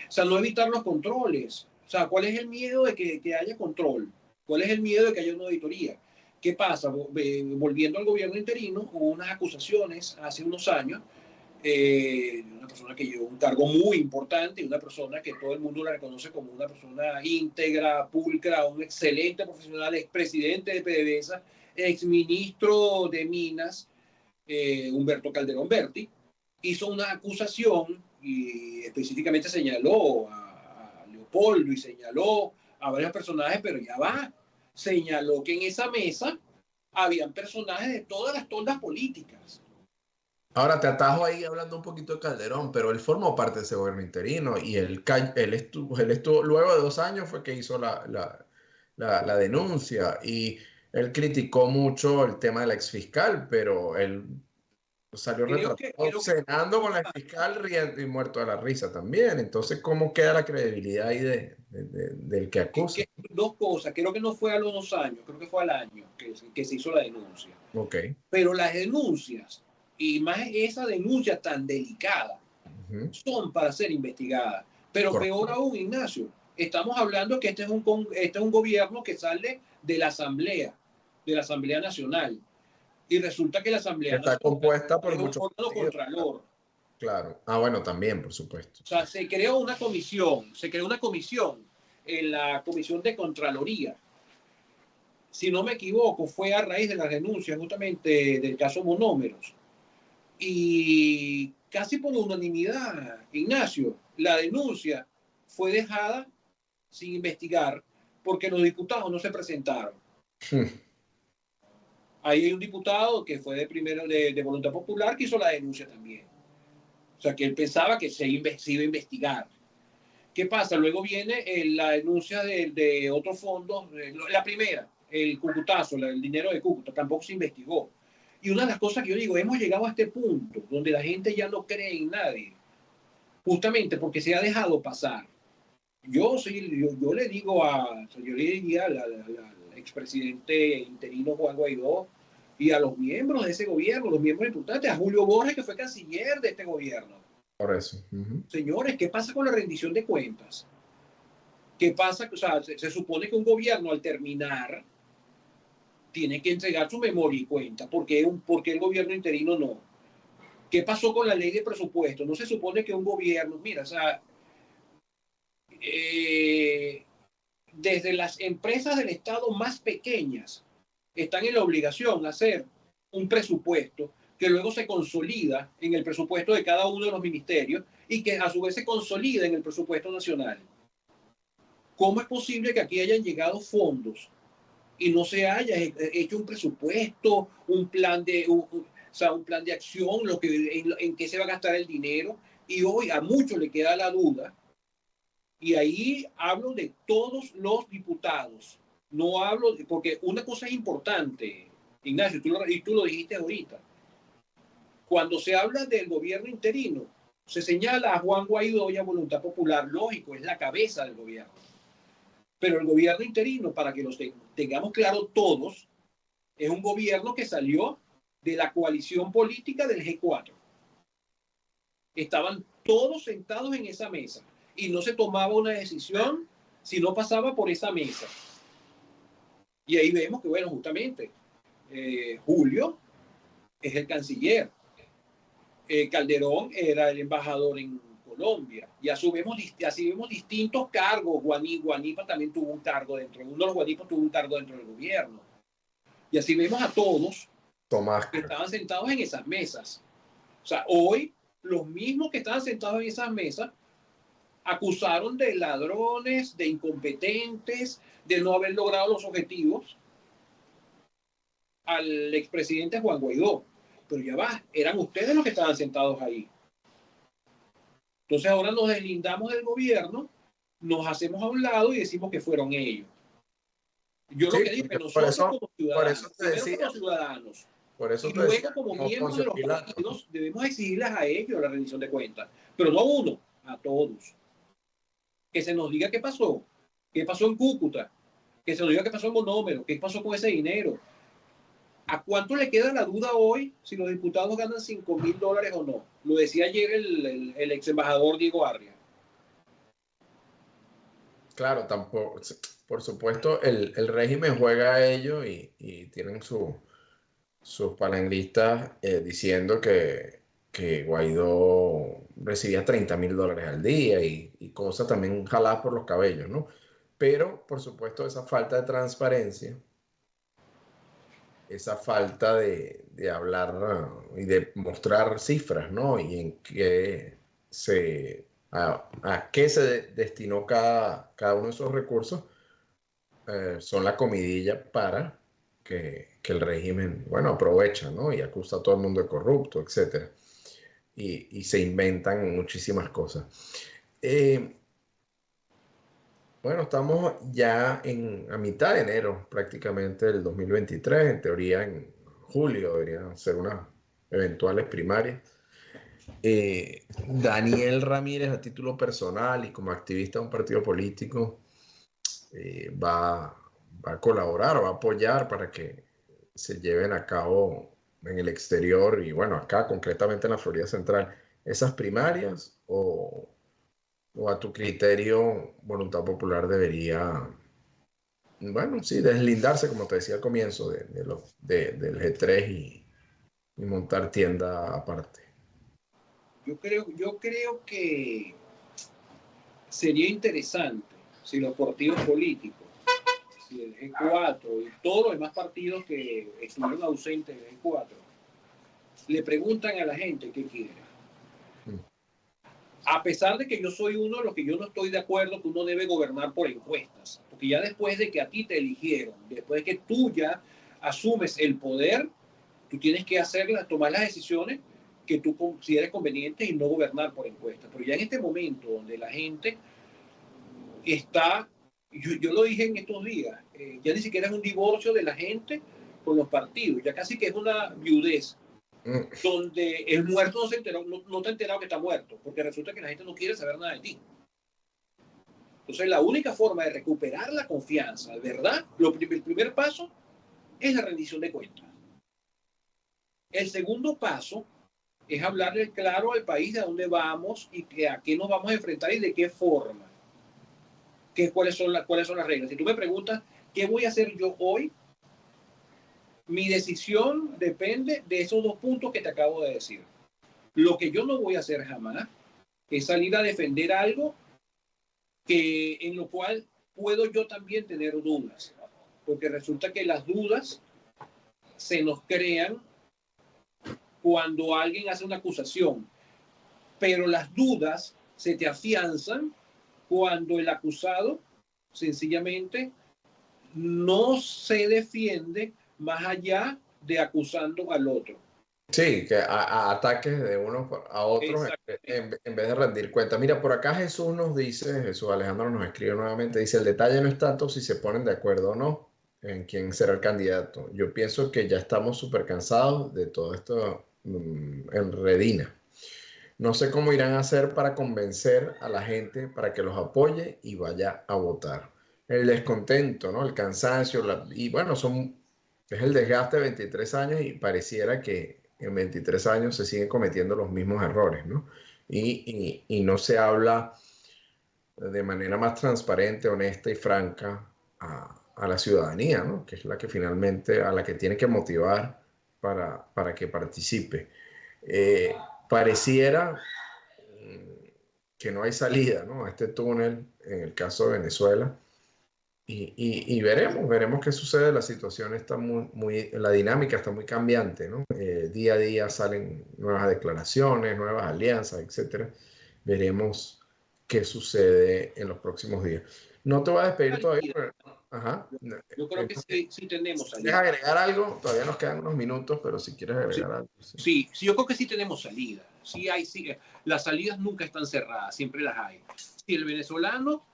sea, no evitar los controles. O sea, ¿cuál es el miedo de que haya control? ¿Cuál es el miedo de que haya una auditoría? ¿Qué pasa? Volviendo al gobierno interino, hubo unas acusaciones hace unos años de una persona que llevó un cargo muy importante, y una persona que todo el mundo la reconoce como una persona íntegra, pulcra, un excelente profesional, expresidente de PDVSA, exministro de Minas, Humberto Calderón Berti, hizo una acusación y específicamente señaló a Leopoldo y señaló a varios personajes, pero ya va, señaló que en esa mesa habían personajes de todas las tondas políticas. Ahora te atajo ahí hablando un poquito de Calderón, pero él formó parte de ese gobierno interino, y él estuvo luego de 2 años fue que hizo la denuncia, y él criticó mucho el tema del exfiscal, pero él salió retratado cenando con la exfiscal y muerto de la risa también. Entonces, ¿cómo queda la credibilidad ahí del que acusa? Dos cosas, creo que no fue a los 2 años, creo que fue al año que se hizo la denuncia. Okay. Pero las denuncias, y más esa denuncia tan delicada, son para ser investigadas. Pero peor aún, Ignacio, estamos hablando que este es un gobierno que sale de la Asamblea Nacional, y resulta que la Asamblea está compuesta por muchos contralor. Claro. Bueno, también, por supuesto. O sea, se creó una comisión en la Comisión de Contraloría. Si no me equivoco, fue a raíz de las denuncias justamente del caso Monómeros. Y casi por unanimidad, Ignacio, la denuncia fue dejada sin investigar porque los diputados no se presentaron. Ahí hay un diputado que fue de Voluntad Popular, que hizo la denuncia también. O sea, que él pensaba que se iba a investigar. ¿Qué pasa? Luego viene la denuncia de otros fondos. La primera, el Cúcutazo, el dinero de Cúcuta, tampoco se investigó. Y una de las cosas que yo digo, hemos llegado a este punto donde la gente ya no cree en nadie, justamente porque se ha dejado pasar. Yo le diría al expresidente interino Juan Guaidó y a los miembros de ese gobierno, los miembros importantes, a Julio Borges, que fue canciller de este gobierno. Por eso. Señores, ¿qué pasa con la rendición de cuentas? ¿Qué pasa? O sea, se supone que un gobierno al terminar tiene que entregar su memoria y cuenta. ¿Por qué el gobierno interino no? ¿Qué pasó con la ley de presupuesto? No se supone que un gobierno, mira, o sea, desde las empresas del Estado más pequeñas están en la obligación de hacer un presupuesto que luego se consolida en el presupuesto de cada uno de los ministerios y que a su vez se consolida en el presupuesto nacional. ¿Cómo es posible que aquí hayan llegado fondos y no se haya hecho un presupuesto, un plan de acción, en qué se va a gastar el dinero? Y hoy a muchos le queda la duda, y ahí hablo de todos los diputados, no hablo, porque una cosa es importante, Ignacio, tú lo dijiste ahorita. Cuando se habla del gobierno interino, se señala a Juan Guaidó y a Voluntad Popular, lógico, es la cabeza del gobierno. Pero el gobierno interino, para que los tengamos claro todos, es un gobierno que salió de la coalición política del G4. Estaban todos sentados en esa mesa y no se tomaba una decisión si no pasaba por esa mesa. Y ahí vemos que, bueno, justamente, Julio es el canciller. Calderón era el embajador en Colombia. Y así vemos distintos cargos. Guanipa también tuvo un cargo uno de los Guanipas tuvo un cargo dentro del gobierno. Y así vemos a todos que estaban sentados en esas mesas. O sea, hoy los mismos que estaban sentados en esas mesas acusaron de ladrones, de incompetentes, de no haber logrado los objetivos al expresidente Juan Guaidó. Pero ya va, eran ustedes los que estaban sentados ahí. Entonces ahora nos deslindamos del gobierno, nos hacemos a un lado y decimos que fueron ellos. Yo lo que digo es que nosotros como ciudadanos, y luego como miembros de los partidos, debemos exigirles a ellos la rendición de cuentas. Pero no a uno, a todos. Que se nos diga qué pasó en Cúcuta, que se nos diga qué pasó en Monómero, qué pasó con ese dinero. ¿A cuánto le queda la duda hoy si los diputados ganan $5,000 o no? Lo decía ayer el ex embajador Diego Arria. Claro, tampoco, por supuesto, el régimen juega a ello y tienen sus palangristas diciendo que Guaidó recibía $30,000 al día y cosas también jaladas por los cabellos, ¿no? Pero, por supuesto, esa falta de transparencia, esa falta de hablar y de mostrar cifras, ¿no? Y en qué a qué se destinó cada uno de esos recursos, son la comidilla para que el régimen, bueno, aprovecha, ¿no? Y acusa a todo el mundo de corrupto, etc. Y se inventan muchísimas cosas. Bueno, estamos ya a mitad de enero prácticamente del 2023. En teoría, en julio deberían ser unas eventuales primarias. Daniel Ramírez, a título personal y como activista de un partido político, va a colaborar, va a apoyar para que se lleven a cabo en el exterior y, bueno, acá concretamente en la Florida Central, esas primarias, o a tu criterio Voluntad Popular debería, bueno, sí, deslindarse, como te decía al comienzo, del G3 y montar tienda aparte. Yo creo que sería interesante si los partidos políticos, si el G4 y todos los demás partidos que estuvieron ausentes del G4, le preguntan a la gente qué quiere. A pesar de que yo soy uno de los que yo no estoy de acuerdo que uno debe gobernar por encuestas, porque ya después de que a ti te eligieron, después de que tú ya asumes el poder, tú tienes que tomar las decisiones que tú consideres convenientes y no gobernar por encuestas. Pero ya en este momento donde la gente está, yo lo dije en estos días, ya ni siquiera es un divorcio de la gente con los partidos, ya casi que es una viudez, donde el muerto no se enteró, no te ha enterado que está muerto, porque resulta que la gente no quiere saber nada de ti. Entonces la única forma de recuperar la confianza, ¿verdad? El primer paso es la rendición de cuentas. El segundo paso es hablarle claro al país de dónde vamos y a qué nos vamos a enfrentar y de qué forma. ¿Cuáles son las reglas? Si tú me preguntas, ¿qué voy a hacer yo hoy? Mi decisión depende de esos dos puntos que te acabo de decir. Lo que yo no voy a hacer jamás es salir a defender algo en lo cual puedo yo también tener dudas. Porque resulta que las dudas se nos crean cuando alguien hace una acusación. Pero las dudas se te afianzan cuando el acusado sencillamente no se defiende más allá de acusando al otro. Sí, que a ataques de unos a otros en vez de rendir cuenta. Mira, por acá Jesús nos dice, Jesús Alejandro nos escribe nuevamente, dice, el detalle no es tanto si se ponen de acuerdo o no en quién será el candidato. Yo pienso que ya estamos súper cansados de todo esto en redina. No sé cómo irán a hacer para convencer a la gente para que los apoye y vaya a votar. El descontento, ¿no? El cansancio, y bueno, es el desgaste de 23 años y pareciera que en 23 años se siguen cometiendo los mismos errores, ¿no? Y no se habla de manera más transparente, honesta y franca a la ciudadanía, ¿no? Que es la que finalmente, a la que tiene que motivar para que participe. Pareciera que no hay salida, ¿no? A este túnel en el caso de Venezuela. Y veremos qué sucede. La situación está la dinámica está muy cambiante, ¿no? Día a día salen nuevas declaraciones, nuevas alianzas, etcétera. Veremos qué sucede en los próximos días. No te voy a despedir todavía. Ajá. Yo creo que sí tenemos salida. ¿Quieres agregar algo? Todavía nos quedan unos minutos, pero si quieres agregar algo. Sí, yo creo que sí tenemos salida. Sí. Las salidas nunca están cerradas, siempre las hay. Si el venezolano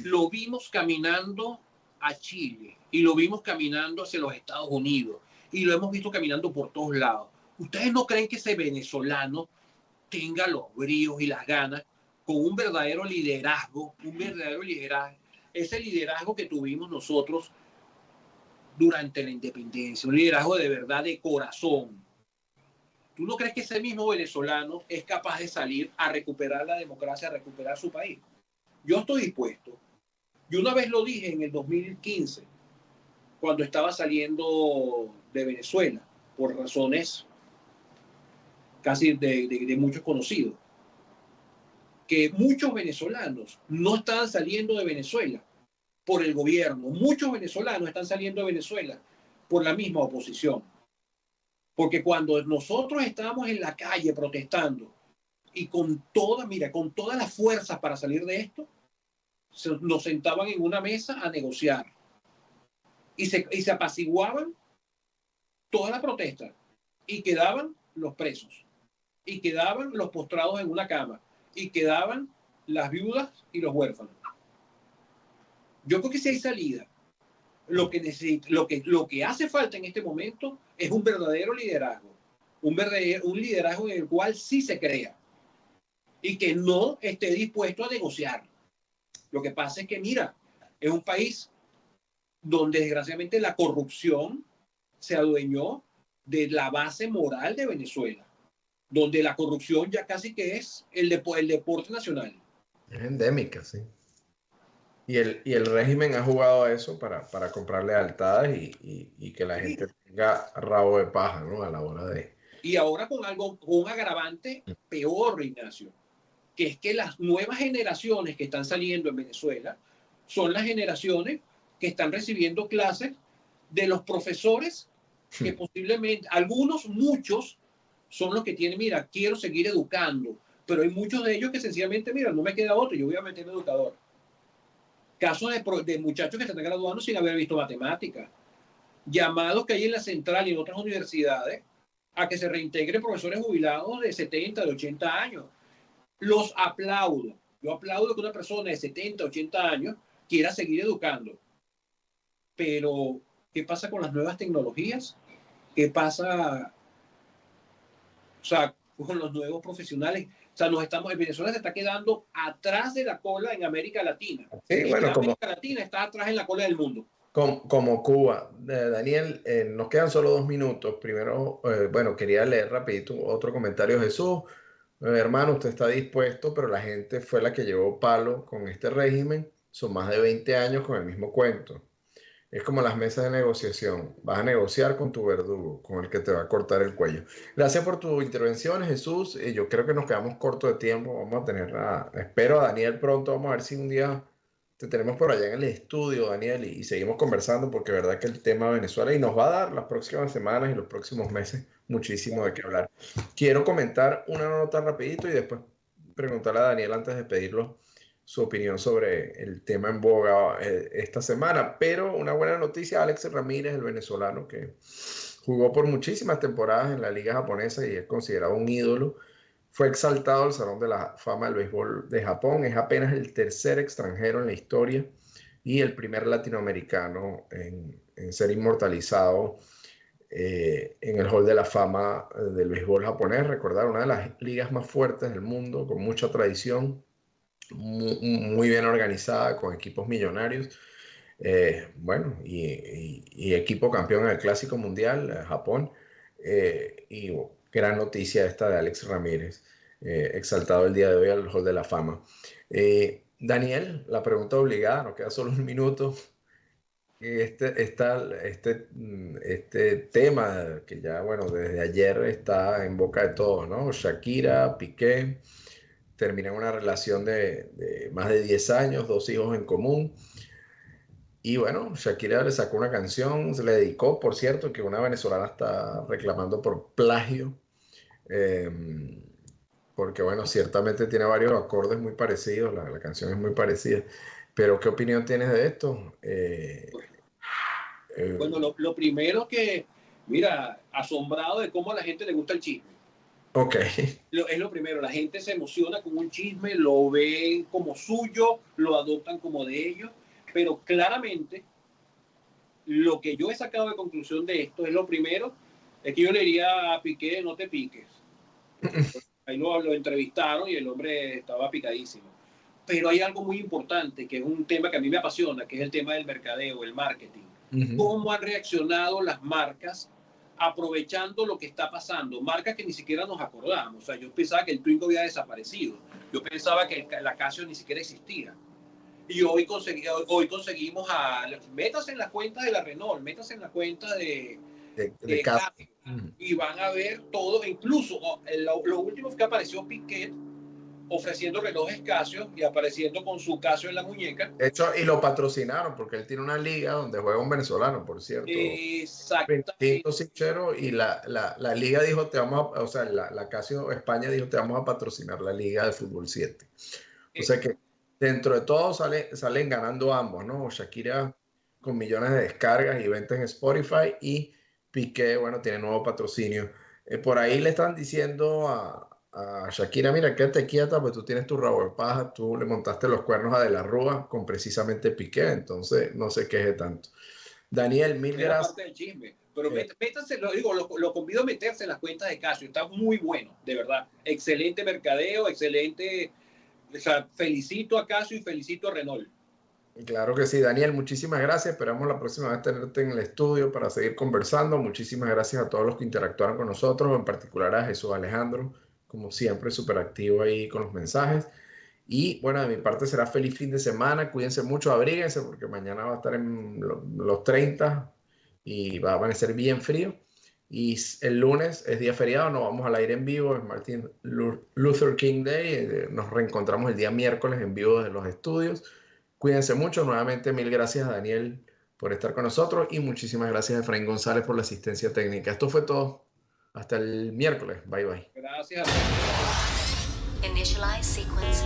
lo vimos caminando a Chile y lo vimos caminando hacia los Estados Unidos y lo hemos visto caminando por todos lados. ¿Ustedes no creen que ese venezolano tenga los bríos y las ganas con un verdadero liderazgo, ese liderazgo que tuvimos nosotros durante la independencia, un liderazgo de verdad, de corazón? ¿Tú no crees que ese mismo venezolano es capaz de salir a recuperar la democracia, a recuperar su país? Yo estoy dispuesto. Yo una vez lo dije en el 2015, cuando estaba saliendo de Venezuela, por razones casi de muchos conocidos, que muchos venezolanos no estaban saliendo de Venezuela por el gobierno. Muchos venezolanos están saliendo de Venezuela por la misma oposición. Porque cuando nosotros estábamos en la calle protestando y con todas las fuerzas para salir de esto, nos sentaban en una mesa a negociar y se apaciguaban toda la protesta y quedaban los presos y quedaban los postrados en una cama y quedaban las viudas y los huérfanos. Yo creo que si hay salida, lo que hace falta en este momento es un verdadero liderazgo, un liderazgo en el cual sí se crea y que no esté dispuesto a negociar. Lo que pasa es que, mira, es un país donde desgraciadamente la corrupción se adueñó de la base moral de Venezuela, donde la corrupción ya casi que es el deporte nacional. Es endémica, sí. Y el régimen ha jugado a eso para comprar lealtades y que la gente tenga rabo de paja, ¿no? A la hora de... Y ahora con un agravante peor, Ignacio, que es que las nuevas generaciones que están saliendo en Venezuela son las generaciones que están recibiendo clases de los profesores que posiblemente, muchos, son los que tienen, mira, quiero seguir educando, pero hay muchos de ellos que sencillamente, mira, no me queda otro, yo voy a meterme educador. Casos de muchachos que se están graduando sin haber visto matemáticas, llamados que hay en la Central y en otras universidades a que se reintegren profesores jubilados de 70, de 80 años. Los aplaudo, Yo aplaudo que una persona de 70, 80 años quiera seguir educando. Pero, ¿qué pasa con las nuevas tecnologías? ¿Qué pasa, o sea, con los nuevos profesionales? O sea, Venezuela se está quedando atrás de la cola en América Latina. Sí, bueno, América Latina está atrás en la cola del mundo. Como Cuba. Daniel, nos quedan solo 2 minutos. Primero, bueno, quería leer rapidito otro comentario de Jesús. Hermano, usted está dispuesto, pero la gente fue la que llevó palo con este régimen. Son más de 20 años con el mismo cuento. Es como las mesas de negociación. Vas a negociar con tu verdugo, con el que te va a cortar el cuello. Gracias por tu intervención, Jesús. Yo creo que nos quedamos cortos de tiempo. Vamos a tener espero a Daniel pronto. Vamos a ver si un día te tenemos por allá en el estudio, Daniel, y seguimos conversando, porque verdad que el tema de Venezuela y nos va a dar las próximas semanas y los próximos meses muchísimo de qué hablar. Quiero comentar una nota rapidito y después preguntarle a Daniel antes de pedirlo su opinión sobre el tema en boga esta semana. Pero una buena noticia: Alex Ramírez, el venezolano que jugó por muchísimas temporadas en la liga japonesa y es considerado un ídolo, fue exaltado al Salón de la Fama del Béisbol de Japón. Es apenas el tercer extranjero en la historia y el primer latinoamericano en ser inmortalizado en el Hall de la Fama del Béisbol japonés. Recordar, una de las ligas más fuertes del mundo, con mucha tradición, muy bien organizada, con equipos millonarios. Bueno, y equipo campeón en el Clásico Mundial, Japón. Y gran noticia esta de Alex Ramírez, exaltado el día de hoy al Hall de la Fama. Daniel, la pregunta obligada, nos queda solo un minuto. Este tema que ya, bueno, desde ayer está en boca de todos, ¿no? Shakira, Piqué, terminan una relación de más de 10 años, 2 hijos en común. Y bueno, Shakira le sacó una canción, se le dedicó, por cierto, que una venezolana está reclamando por plagio, porque bueno, ciertamente tiene varios acordes muy parecidos, la canción es muy parecida. Pero ¿qué opinión tienes de esto? Bueno, lo primero que, mira, asombrado de cómo a la gente le gusta el chisme. Ok. Es lo primero, la gente se emociona con un chisme, lo ven como suyo, lo adoptan como de ellos. Pero claramente, lo que yo he sacado de conclusión de esto es lo primero, es que yo le diría a Piqué, no te piques. Ahí lo entrevistaron y el hombre estaba picadísimo. Pero hay algo muy importante, que es un tema que a mí me apasiona, que es el tema del mercadeo, el marketing. ¿Cómo han reaccionado las marcas aprovechando lo que está pasando? Marcas que ni siquiera nos acordamos. O sea, yo pensaba que el Twingo había desaparecido. Yo pensaba que la Casio ni siquiera existía. Y hoy conseguimos métase en las cuentas de la Renault, métase en la cuenta de Casio, y van a ver todo, incluso lo último que apareció Piquet ofreciendo relojes Casio y apareciendo con su Casio en la muñeca. De hecho, y lo patrocinaron porque él tiene una liga donde juega un venezolano, por cierto. Exactamente. Sichero, y la liga dijo, o sea, la Casio España dijo, te vamos a patrocinar la liga de fútbol 7. O sea que dentro de todo salen ganando ambos, ¿no? Shakira con millones de descargas y ventas en Spotify, y Piqué, bueno, tiene nuevo patrocinio. Por ahí le están diciendo a Shakira, mira, quédate quieta, pues tú tienes tu rabo de paja, tú le montaste los cuernos a De la Rúa con precisamente Piqué, entonces no se queje tanto. Daniel, mil gracias. Parte del chisme. Pero métanse, lo convido a meterse en las cuentas de Casio, está muy bueno, de verdad. Excelente mercadeo, excelente. O sea, felicito a Casio y felicito a Renault. Claro que sí, Daniel, muchísimas gracias. Esperamos la próxima vez tenerte en el estudio para seguir conversando. Muchísimas gracias a todos los que interactuaron con nosotros, en particular a Jesús Alejandro, como siempre, súper activo ahí con los mensajes. Y bueno, de mi parte será feliz fin de semana. Cuídense mucho, abríguense, porque mañana va a estar en los 30 y va a amanecer bien frío. Y el lunes es día feriado, no vamos al aire en vivo, es Martin Luther King Day. Nos reencontramos el día miércoles en vivo desde los estudios. Cuídense mucho. Nuevamente, mil gracias a Daniel por estar con nosotros y muchísimas gracias a Efraín González por la asistencia técnica. Esto fue todo. Hasta el miércoles. Bye, bye. Gracias. Initialize sequence.